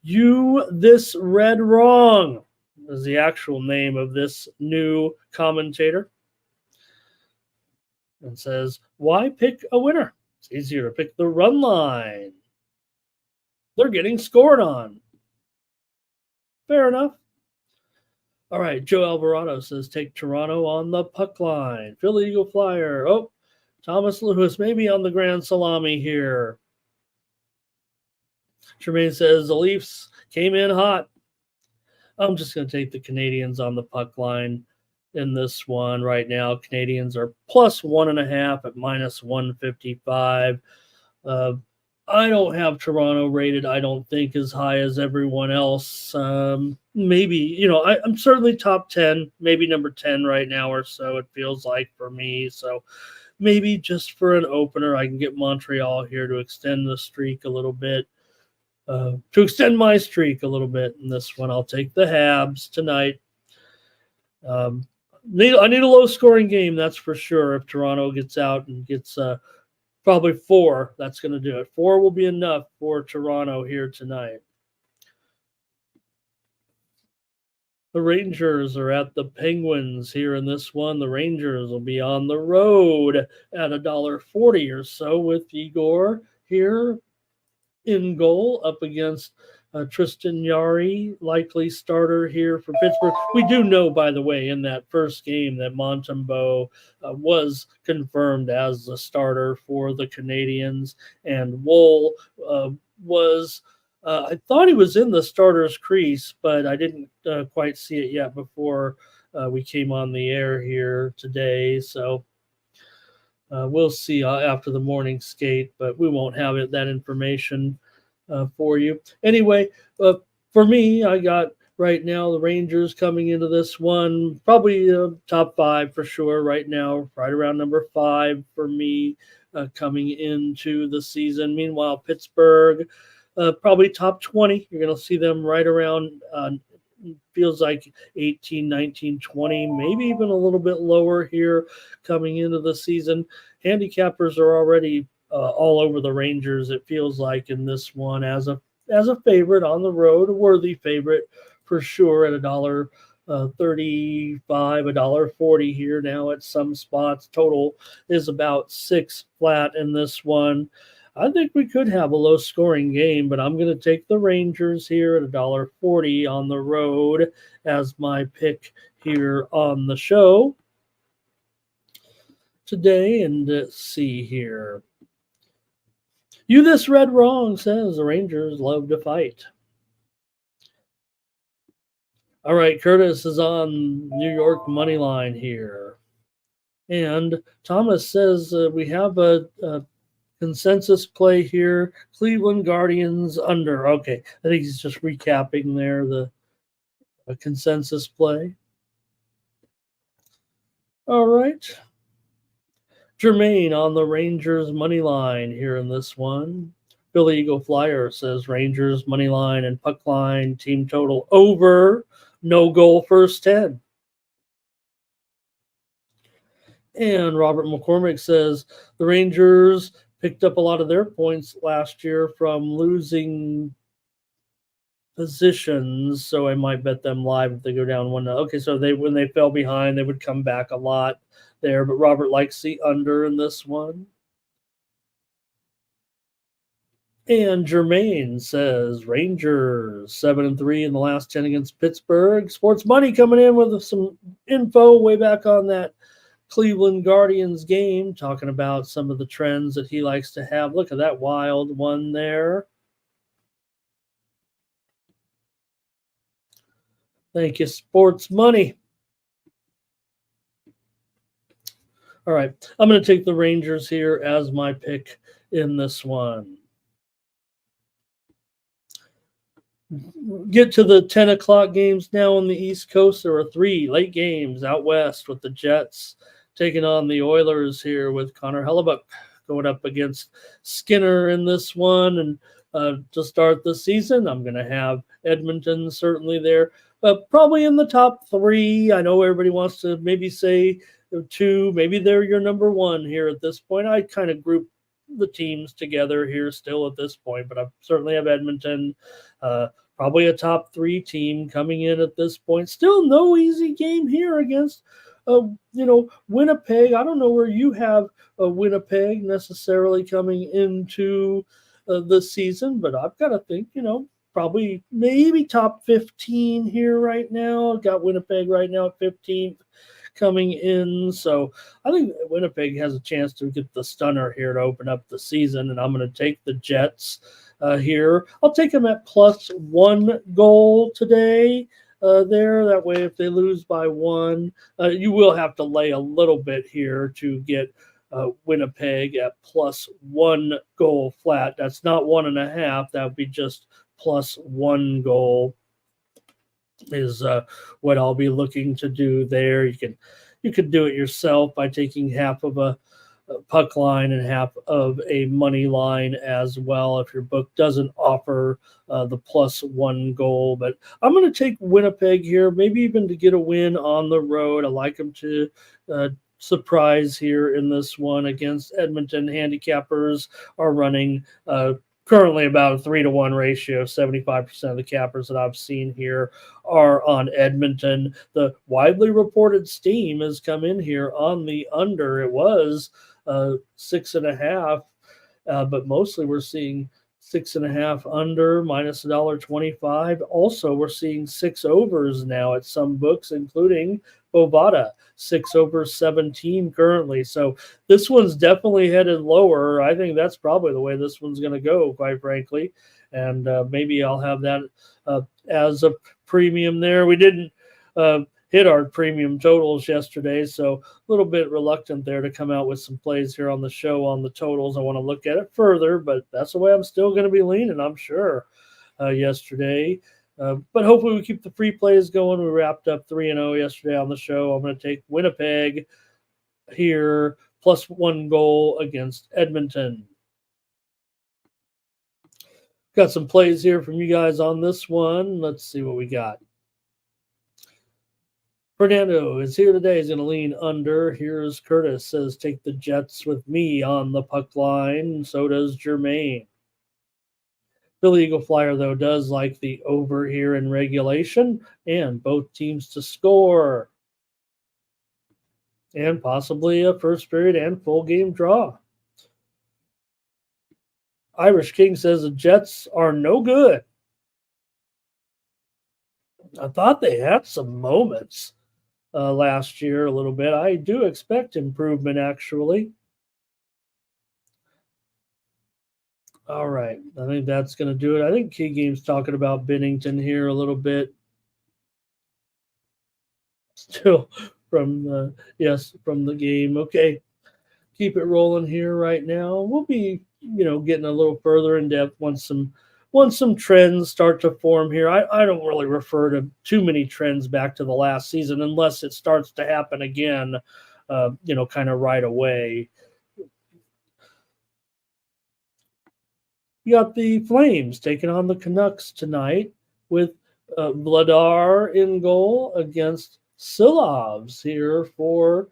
You this read wrong is the actual name of this new commentator. And says, why pick a winner? It's easier to pick the run line. They're getting scored on. Fair enough. All right, Joe Alvarado says, take Toronto on the puck line. Philly Eagle Flyer. Oh, Thomas Lewis maybe on the grand salami here. Tremaine says, the Leafs came in hot. I'm just going to take the Canadiens on the puck line in this one right now. Canadiens are plus 1.5 at minus 155. I don't have Toronto rated, I don't think, as high as everyone else. Maybe, I'm certainly top 10, maybe number 10 right now or so, it feels like for me. So maybe just for an opener, I can get Montreal here to extend the streak a little bit, to extend my streak a little bit in this one. I'll take the Habs tonight. I need a low-scoring game, that's for sure. If Toronto gets out and gets probably 4, that's going to do it. 4 will be enough for Toronto here tonight. The Rangers are at the Penguins here in this one. The Rangers will be on the road at $1.40 or so with Igor here in goal up against Tristan Jarry, likely starter here for Pittsburgh. We do know, by the way, in that first game that Montembeault was confirmed as the starter for the Canadiens, and Woll was, I thought he was in the starter's crease, but I didn't quite see it yet before we came on the air here today. So we'll see after the morning skate, but we won't have that information for you. Anyway, for me, I got right now the Rangers coming into this one, probably top 5 for sure right now, right around number 5 for me coming into the season. Meanwhile, Pittsburgh, probably top 20. You're going to see them right around, feels like 18, 19, 20, maybe even a little bit lower here coming into the season. Handicappers are already all over the Rangers, it feels like, in this one as of as a favorite on the road, a worthy favorite for sure at $1.35, $1.40 here now at some spots. Total is about 6 flat in this one. I think we could have a low-scoring game, but I'm going to take the Rangers here at $1.40 on the road as my pick here on the show today. And let's see here. You This Read Wrong says the Rangers love to fight. All right, Curtis is on New York money line here. And Thomas says we have a consensus play here. Cleveland Guardians under. Okay, I think he's just recapping there the consensus play. All right. Jermaine on the Rangers money line here in this one. Billy Eagle Flyer says Rangers money line and puck line team total over. No goal first 10. And Robert McCormick says the Rangers picked up a lot of their points last year from losing positions, so I might bet them live if they go down 1-0. Okay, so when they fell behind, they would come back a lot there, but Robert likes the under in this one. And Jermaine says Rangers 7-3 in the last 10 against Pittsburgh. Sports Money coming in with some info way back on that Cleveland Guardians game, talking about some of the trends that he likes to have. Look at that wild one there. Thank you, Sports Money. All right, I'm going to take the Rangers here as my pick in this one. Get to the 10 o'clock games now on the East Coast. There are 3 late games out west with the Jets taking on the Oilers here with Connor Hellebuck going up against Skinner in this one. And to start the season, I'm going to have Edmonton certainly there. Probably in the top 3. I know everybody wants to maybe say 2. Maybe they're your number 1 here at this point. I kind of group the teams together here still at this point, but I certainly have Edmonton, probably a top 3 team coming in at this point. Still no easy game here against, Winnipeg. I don't know where you have Winnipeg necessarily coming into the season, but I've got to think, probably maybe top 15 here right now. I've got Winnipeg right now at 15th coming in. So I think Winnipeg has a chance to get the stunner here to open up the season, and I'm going to take the Jets here. I'll take them at plus 1 goal today there. That way, if they lose by 1, you will have to lay a little bit here to get Winnipeg at plus 1 goal flat. That's not 1.5. That would be just plus 1 goal is what I'll be looking to do there. You could do it yourself by taking half of a puck line and half of a money line as well if your book doesn't offer the plus 1 goal. But I'm going to take Winnipeg here, maybe even to get a win on the road. I like them to surprise here in this one against Edmonton. Handicappers are running currently about a 3-to-1 ratio. 75% of the cappers that I've seen here are on Edmonton. The widely reported steam has come in here on the under. It was 6.5, but mostly we're seeing 6.5 under minus $1.25. Also, we're seeing 6 overs now at some books, including Bovada, 6 over 17 currently. So this one's definitely headed lower. I think that's probably the way this one's going to go, quite frankly. And maybe I'll have that as a premium there. We didn't hit our premium totals yesterday, so a little bit reluctant there to come out with some plays here on the show on the totals. I want to look at it further, but that's the way I'm still going to be leaning, I'm sure, yesterday. But hopefully we keep the free plays going. We wrapped up 3-0 yesterday on the show. I'm going to take Winnipeg here, plus 1 goal against Edmonton. Got some plays here from you guys on this one. Let's see what we got. Fernando is here today. He's going to lean under. Here's Curtis says, take the Jets with me on the puck line. So does Jermaine. Philly Eagle Flyer, though, does like the over here in regulation and both teams to score. And possibly a first period and full game draw. Irish King says the Jets are no good. I thought they had some moments last year a little bit. I do expect improvement, actually. All right. I think that's going to do it. I think Key Game's talking about Bennington here a little bit. Still from the game. Okay. Keep it rolling here right now. We'll be, getting a little further in depth once some trends start to form here. I don't really refer to too many trends back to the last season unless it starts to happen again, kind of right away. You got the Flames taking on the Canucks tonight with Vladar in goal against Silovs here for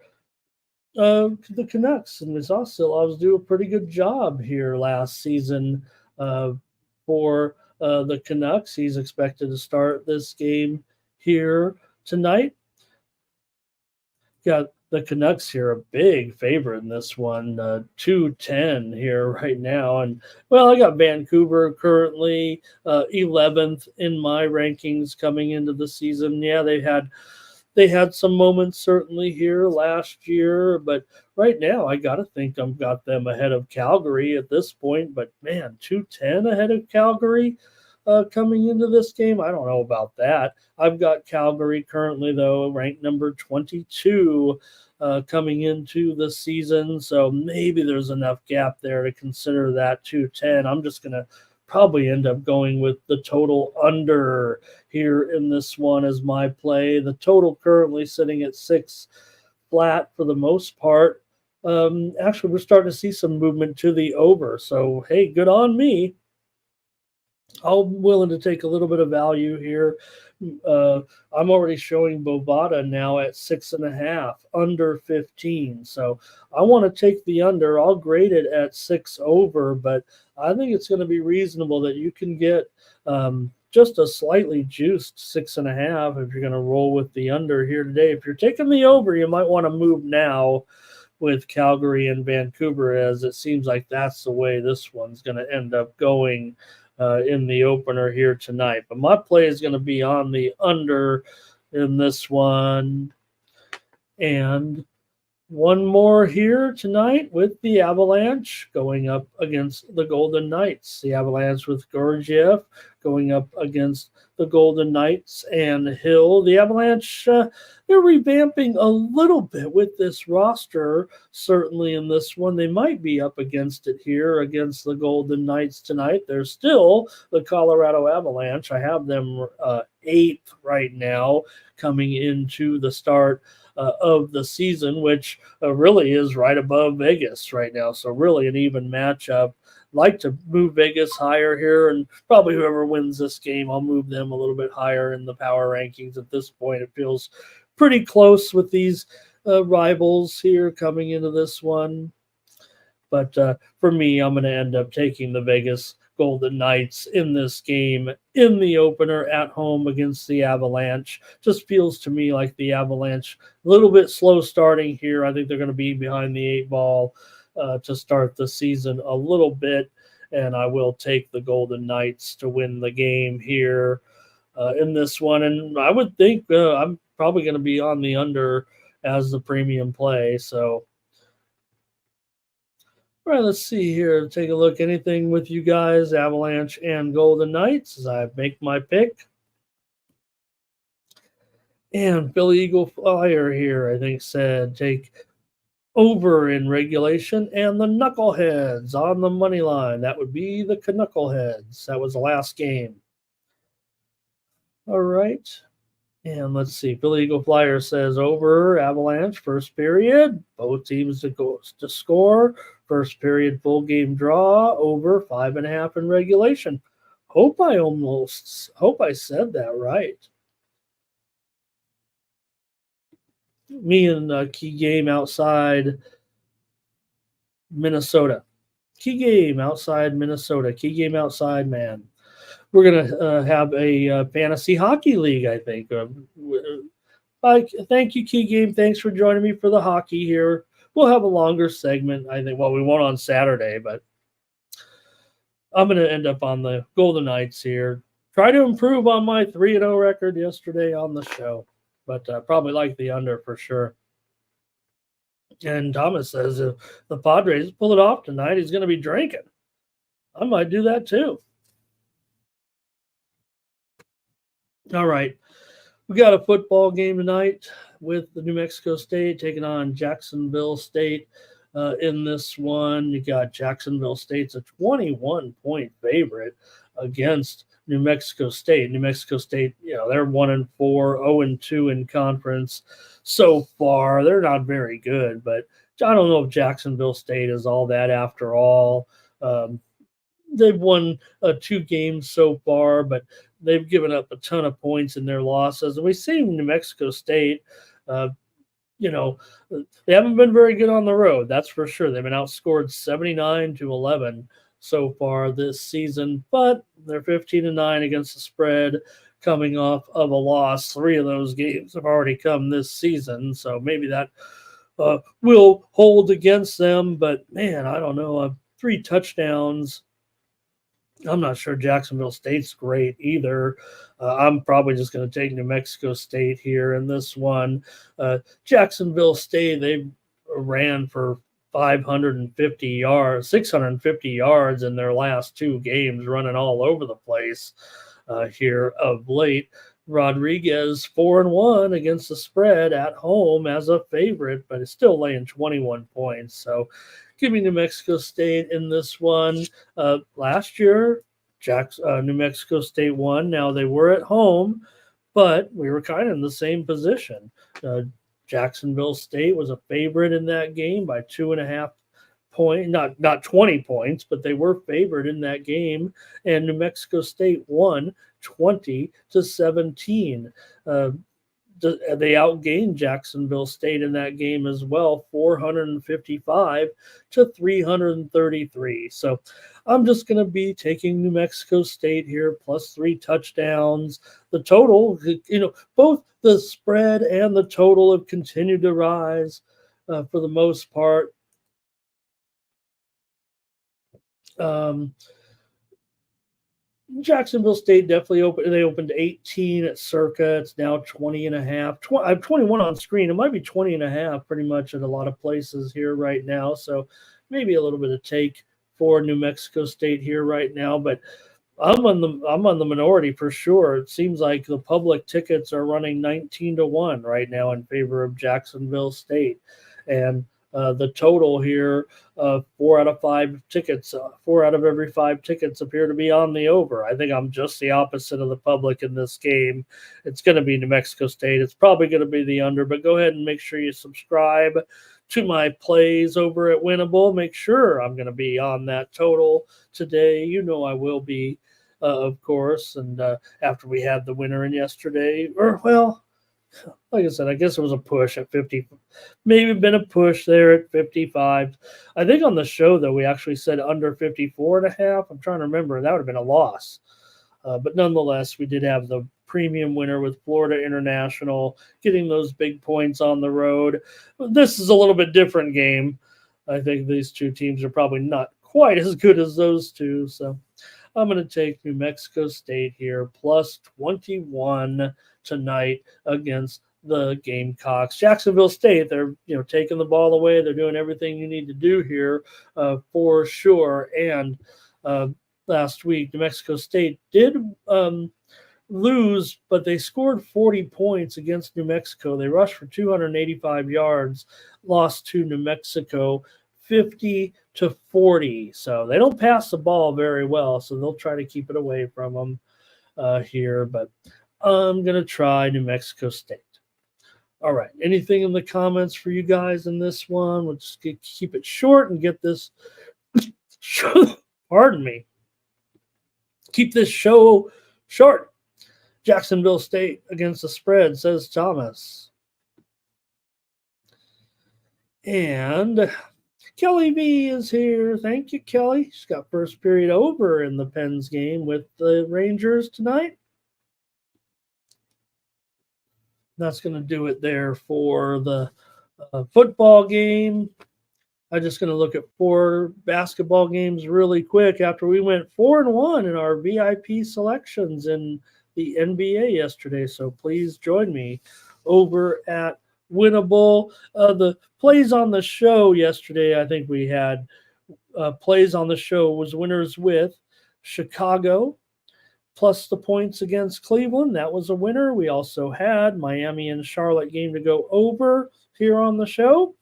the Canucks. And we saw Silovs do a pretty good job here last season for the Canucks. He's expected to start this game here tonight. Got the Canucks here, a big favorite in this one, 2-10 here right now. And, well, I got Vancouver currently 11th in my rankings coming into the season. Yeah, they had some moments certainly here last year, but right now I got to think I've got them ahead of Calgary at this point. But, man, 2-10 ahead of Calgary coming into this game? I don't know about that. I've got Calgary currently, though, ranked number 22 coming into the season. So maybe there's enough gap there to consider that 2-10. I'm just going to probably end up going with the total under here in this one as my play. The total currently sitting at 6 flat for the most part. Actually, we're starting to see some movement to the over. So, hey, good on me. I'm willing to take a little bit of value here. I'm already showing Bovada now at 6.5, under 15. So I want to take the under. I'll grade it at 6 over, but I think it's going to be reasonable that you can get just a slightly juiced 6.5 if you're going to roll with the under here today. If you're taking the over, you might want to move now with Calgary and Vancouver, as it seems like that's the way this one's going to end up going in the opener here tonight. But my play is going to be on the under in this one. And one more here tonight with the Avalanche going up against the Golden Knights. The Avalanche with Georgiev going up against the Golden Knights and Hill. The Avalanche, they're revamping a little bit with this roster, certainly in this one. They might be up against it here against the Golden Knights tonight. They're still the Colorado Avalanche. I have them 8th right now coming into the start of the season, which really is right above Vegas right now. So really an even matchup. Like to move Vegas higher here, and probably whoever wins this game, I'll move them a little bit higher in the power rankings. At this point, it feels pretty close with these rivals here coming into this one. But for me, I'm going to end up taking the Vegas Golden Knights in this game in the opener at home against the Avalanche. Just feels to me like the Avalanche a little bit slow starting here. I think they're going to be behind the 8 ball to start the season a little bit, and I will take the Golden Knights to win the game here in this one. And I would think I'm probably going to be on the under as the premium play. So, all right, let's see here. Take a look. Anything with you guys, Avalanche and Golden Knights, as I make my pick. And Philly Eagle Flyer here, I think, said take over in regulation, and the Knuckleheads on the money line. That would be the Knuckleheads. That was the last game. All right. And let's see. Philly Eagle Flyer says over Avalanche, first period. Both teams to score. First period, full game draw, over 5.5 in regulation. Hope I said that right. Me and Key Game outside Minnesota. Key Game outside Minnesota. Key Game outside, man. we're going to have a fantasy hockey league, I think. Thank you, Key Game. Thanks for joining me for the hockey here. We'll have a longer segment, I think. Well, we won't on Saturday, but I'm going to end up on the Golden Knights here. Try to improve on my 3-0 record yesterday on the show, but probably like the under for sure. And Thomas says if the Padres pull it off tonight, he's going to be drinking. I might do that too. All right. We got a football game tonight with the New Mexico State taking on Jacksonville State. In this one, you got Jacksonville State's a 21-point favorite against New Mexico State. New Mexico State, they're 1-4, 0-2 in conference so far. They're not very good, but I don't know if Jacksonville State is all that after all. They've won 2 games so far, but they've given up a ton of points in their losses. And we've seen New Mexico State, they haven't been very good on the road. That's for sure. They've been outscored 79-11 so far this season, but they're 15-9 against the spread coming off of a loss. 3 of those games have already come this season, so maybe that will hold against them. But, man, I don't know. 3 touchdowns. I'm not sure Jacksonville State's great either. I'm probably just going to take New Mexico State here in this one. Jacksonville State, they ran for 550 yards, 650 yards in their last 2 games, running all over the place here of late. Rodriguez 4-1 against the spread at home as a favorite, but it's still laying 21 points. So give me New Mexico State in this one. Last year, New Mexico State won. Now they were at home, but we were kind of in the same position. Jacksonville State was a favorite in that game by 2.5 points, not 20 points, but they were favored in that game, and New Mexico State won 20-17. They outgained Jacksonville State in that game as well, 455-333. So I'm just going to be taking New Mexico State here, plus 3 touchdowns. The total, both the spread and the total have continued to rise for the most part. Jacksonville State definitely opened. They opened 18 at Circa. It's now 20.5. I have 21 on screen. It might be 20.5 pretty much at a lot of places here right now. So maybe a little bit of take for New Mexico State here right now. But I'm on the minority for sure. It seems like the public tickets are running 19-1 right now in favor of Jacksonville State. And the total here, 4 out of 5 tickets, 4 out of every 5 tickets appear to be on the over. I think I'm just the opposite of the public in this game. It's going to be New Mexico State. It's probably going to be the under, but go ahead and make sure you subscribe to my plays over at Winnable. Make sure I'm going to be on that total today. I will be, of course. And after we had the winner in yesterday, like I said, I guess it was a push at 50. Maybe been a push there at 55. I think on the show, though, we actually said under 54.5. I'm trying to remember. That would have been a loss. But nonetheless, we did have the premium winner with Florida International getting those big points on the road. This is a little bit different game. I think these 2 teams are probably not quite as good as those 2. So I'm going to take New Mexico State here, plus 21 tonight against the Gamecocks. Jacksonville State, they're taking the ball away. They're doing everything you need to do here for sure. And last week, New Mexico State did lose, but they scored 40 points against New Mexico. They rushed for 285 yards, lost to New Mexico 50-40. So they don't pass the ball very well, so they'll try to keep it away from them here. But I'm going to try New Mexico State. All right. Anything in the comments for you guys in this one? We'll just keep it short and get this. Pardon me. Keep this show short. Jacksonville State against the spread, says Thomas. And Kelly V is here. Thank you, Kelly. She's got first period over in the Pens game with the Rangers tonight. That's going to do it there for the football game. I'm just going to look at 4 basketball games really quick after we went 4-1 in our VIP selections in the NBA yesterday. So please join me over at Winnable. The plays on the show yesterday, I think we had plays on the show was winners with Chicago plus the points against Cleveland. That was a winner. We also had Miami and Charlotte game to go over here on the show.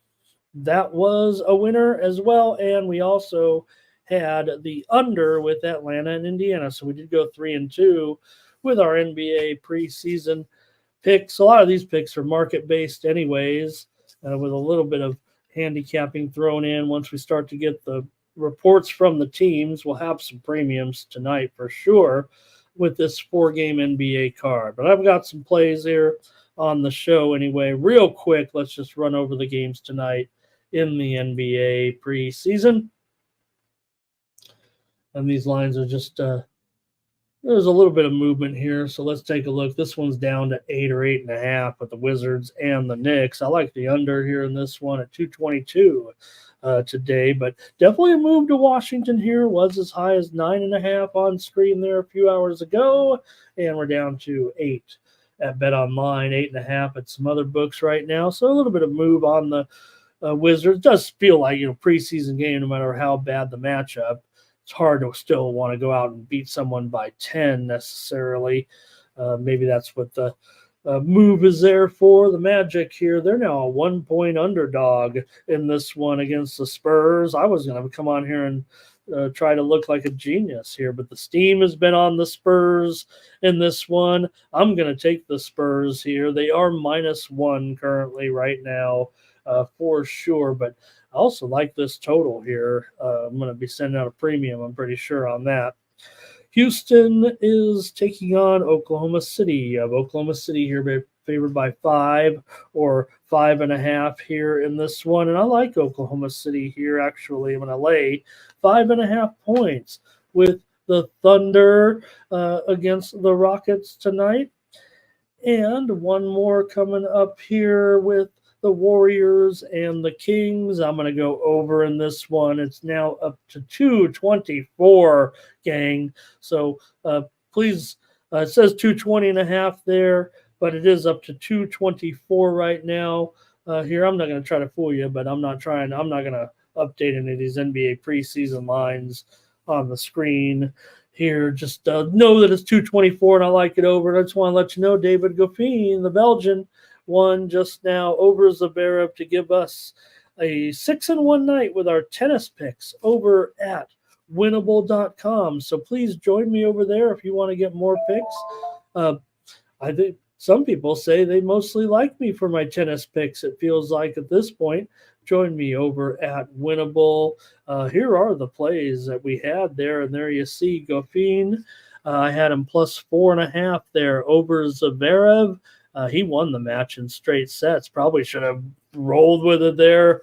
That was a winner as well. And we also had the under with Atlanta and Indiana. So we did go 3-2 with our NBA preseason picks. A lot of these picks are market-based anyways, with a little bit of handicapping thrown in. Once we start to get the reports from the teams, we'll have some premiums tonight for sure with this 4-game NBA card. But I've got some plays here on the show anyway. Real quick, let's just run over the games tonight in the NBA preseason. And these lines are just, there's a little bit of movement here. So let's take a look. This one's down to 8 or 8.5 with the Wizards and the Knicks. I like the under here in this one at 222 today, but definitely a move to Washington here. Was as high as 9.5 on screen there a few hours ago. And we're down to 8 at BetOnline, 8.5 at some other books right now. So a little bit of move on the Wizards. It does feel like, preseason game, no matter how bad the matchup, it's hard to still want to go out and beat someone by 10 necessarily. Maybe that's what the move is there for. The Magic here, they're now a 1-point underdog in this one against the Spurs. I was going to come on here and try to look like a genius here, but the steam has been on the Spurs in this one. I'm going to take the Spurs here. They are -1 currently right now. For sure, but I also like this total here. I'm going to be sending out a premium, I'm pretty sure on that. Houston is taking on Oklahoma City. Oklahoma City here favored by 5 or 5.5 here in this one, and I like Oklahoma City here. Actually, I'm going to lay 5.5 points with the Thunder against the Rockets tonight, and one more coming up here with the Warriors and the Kings. I'm going to go over in this one. It's now up to 224, gang. So please, it says 220.5 there, but it is up to 224 right now. Here, I'm not going to try to fool you, but I'm not going to update any of these NBA preseason lines on the screen here. Just know that it's 224 and I like it over. And I just want to let you know, David Goffin, the Belgian, won just now over Zverev to give us a 6-1 night with our tennis picks over at winnable.com. So please join me over there if you want to get more picks. I think some people say they mostly like me for my tennis picks. It feels like at this point. Join me over at Winnable. Here are the plays that we had there, and there you see Goffin. I had him +4.5 there over Zverev. He won the match in straight sets. Probably should have rolled with it there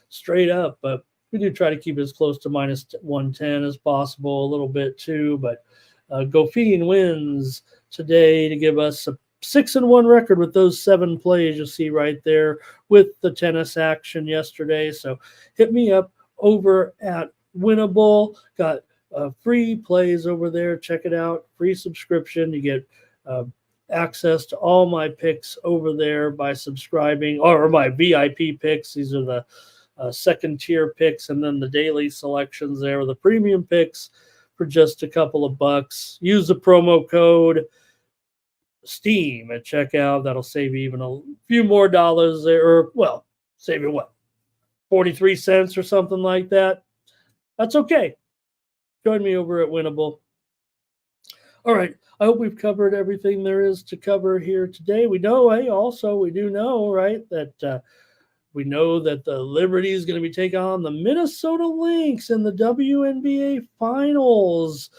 straight up, but we do try to keep it as close to -110 as possible, a little bit too. But Goffin wins today to give us a 6-1 record with those 7 plays you'll see right there with the tennis action yesterday. So hit me up over at Winnable. Got free plays over there. Check it out. Free subscription. You get access to all my picks over there by subscribing, or my VIP picks. These are the second tier picks, and then the daily selections there, the premium picks for just a couple of bucks. Use the promo code STEAM at checkout. That'll save you even a few more dollars there, or well, save you what, 43 cents or something like that. That's okay. Join me over at Winnable. All right. I hope we've covered everything there is to cover here today. We know, we do know, right, that we know that the Liberty is going to be taking on the Minnesota Lynx in the WNBA finals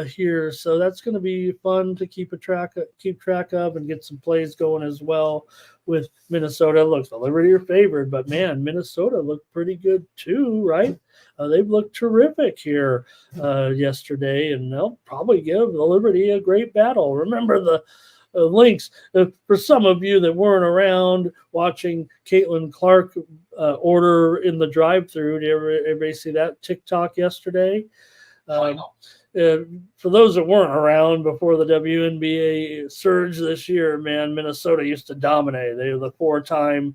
here. So that's going to be fun to keep track of and get some plays going as well with Minnesota. Looks the Liberty are favored, but man, Minnesota looked pretty good too, right? They've looked terrific here yesterday, and they'll probably give the Liberty a great battle. Remember the links for some of you that weren't around watching Caitlin Clark order in the drive-thru. Did everybody see that TikTok yesterday? For those that weren't around before the WNBA surge this year, man, Minnesota used to dominate. They were the 4-time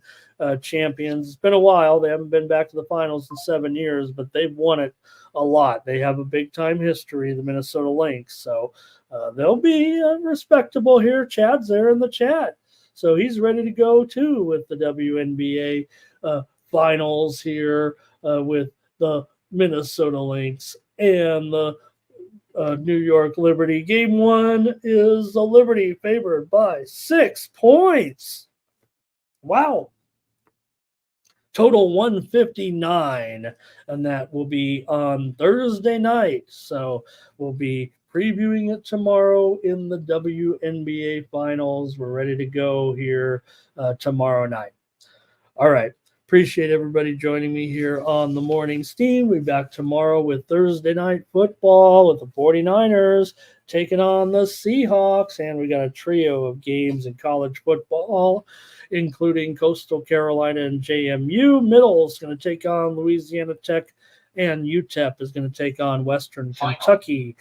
champions. It's been a while. They haven't been back to the finals in 7 years, but they've won it a lot. They have a big-time history, the Minnesota Lynx. So they'll be respectable here. Chad's there in the chat. So he's ready to go, too, with the WNBA finals here with the Minnesota Lynx and the New York Liberty. Game 1 is the Liberty favored by 6 points. Wow. Total 159, and that will be on Thursday night. So we'll be previewing it tomorrow in the WNBA finals. We're ready to go here tomorrow night. All right. Appreciate everybody joining me here on the Morning Steam. We'll be back tomorrow with Thursday night football with the 49ers taking on the Seahawks. And we got a trio of games in college football, including Coastal Carolina and JMU. Middle is going to take on Louisiana Tech, and UTEP is going to take on Western Kentucky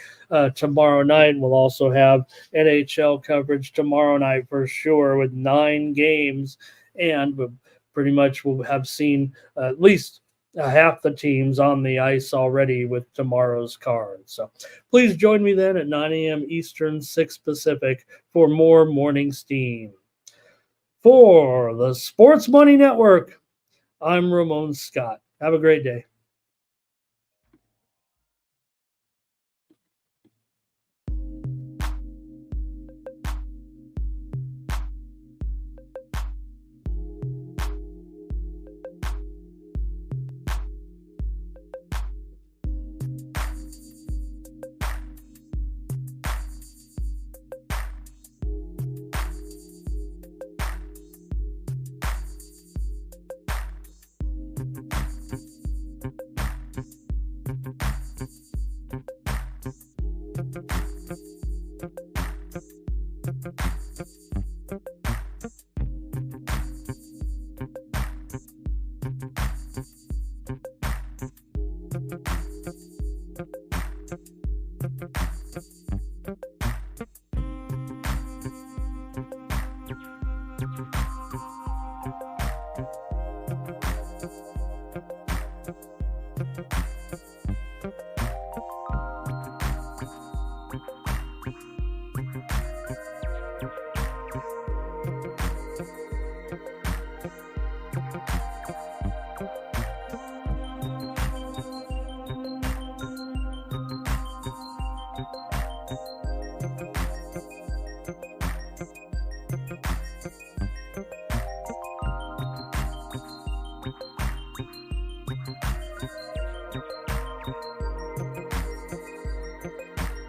tomorrow night. We'll also have NHL coverage tomorrow night for sure with 9 games, and pretty much we'll have seen at least half the teams on the ice already with tomorrow's cards. So please join me then at 9 a.m. Eastern, 6 Pacific for more Morning Steam. For the Sports Money Network, I'm Ramon Scott. Have a great day.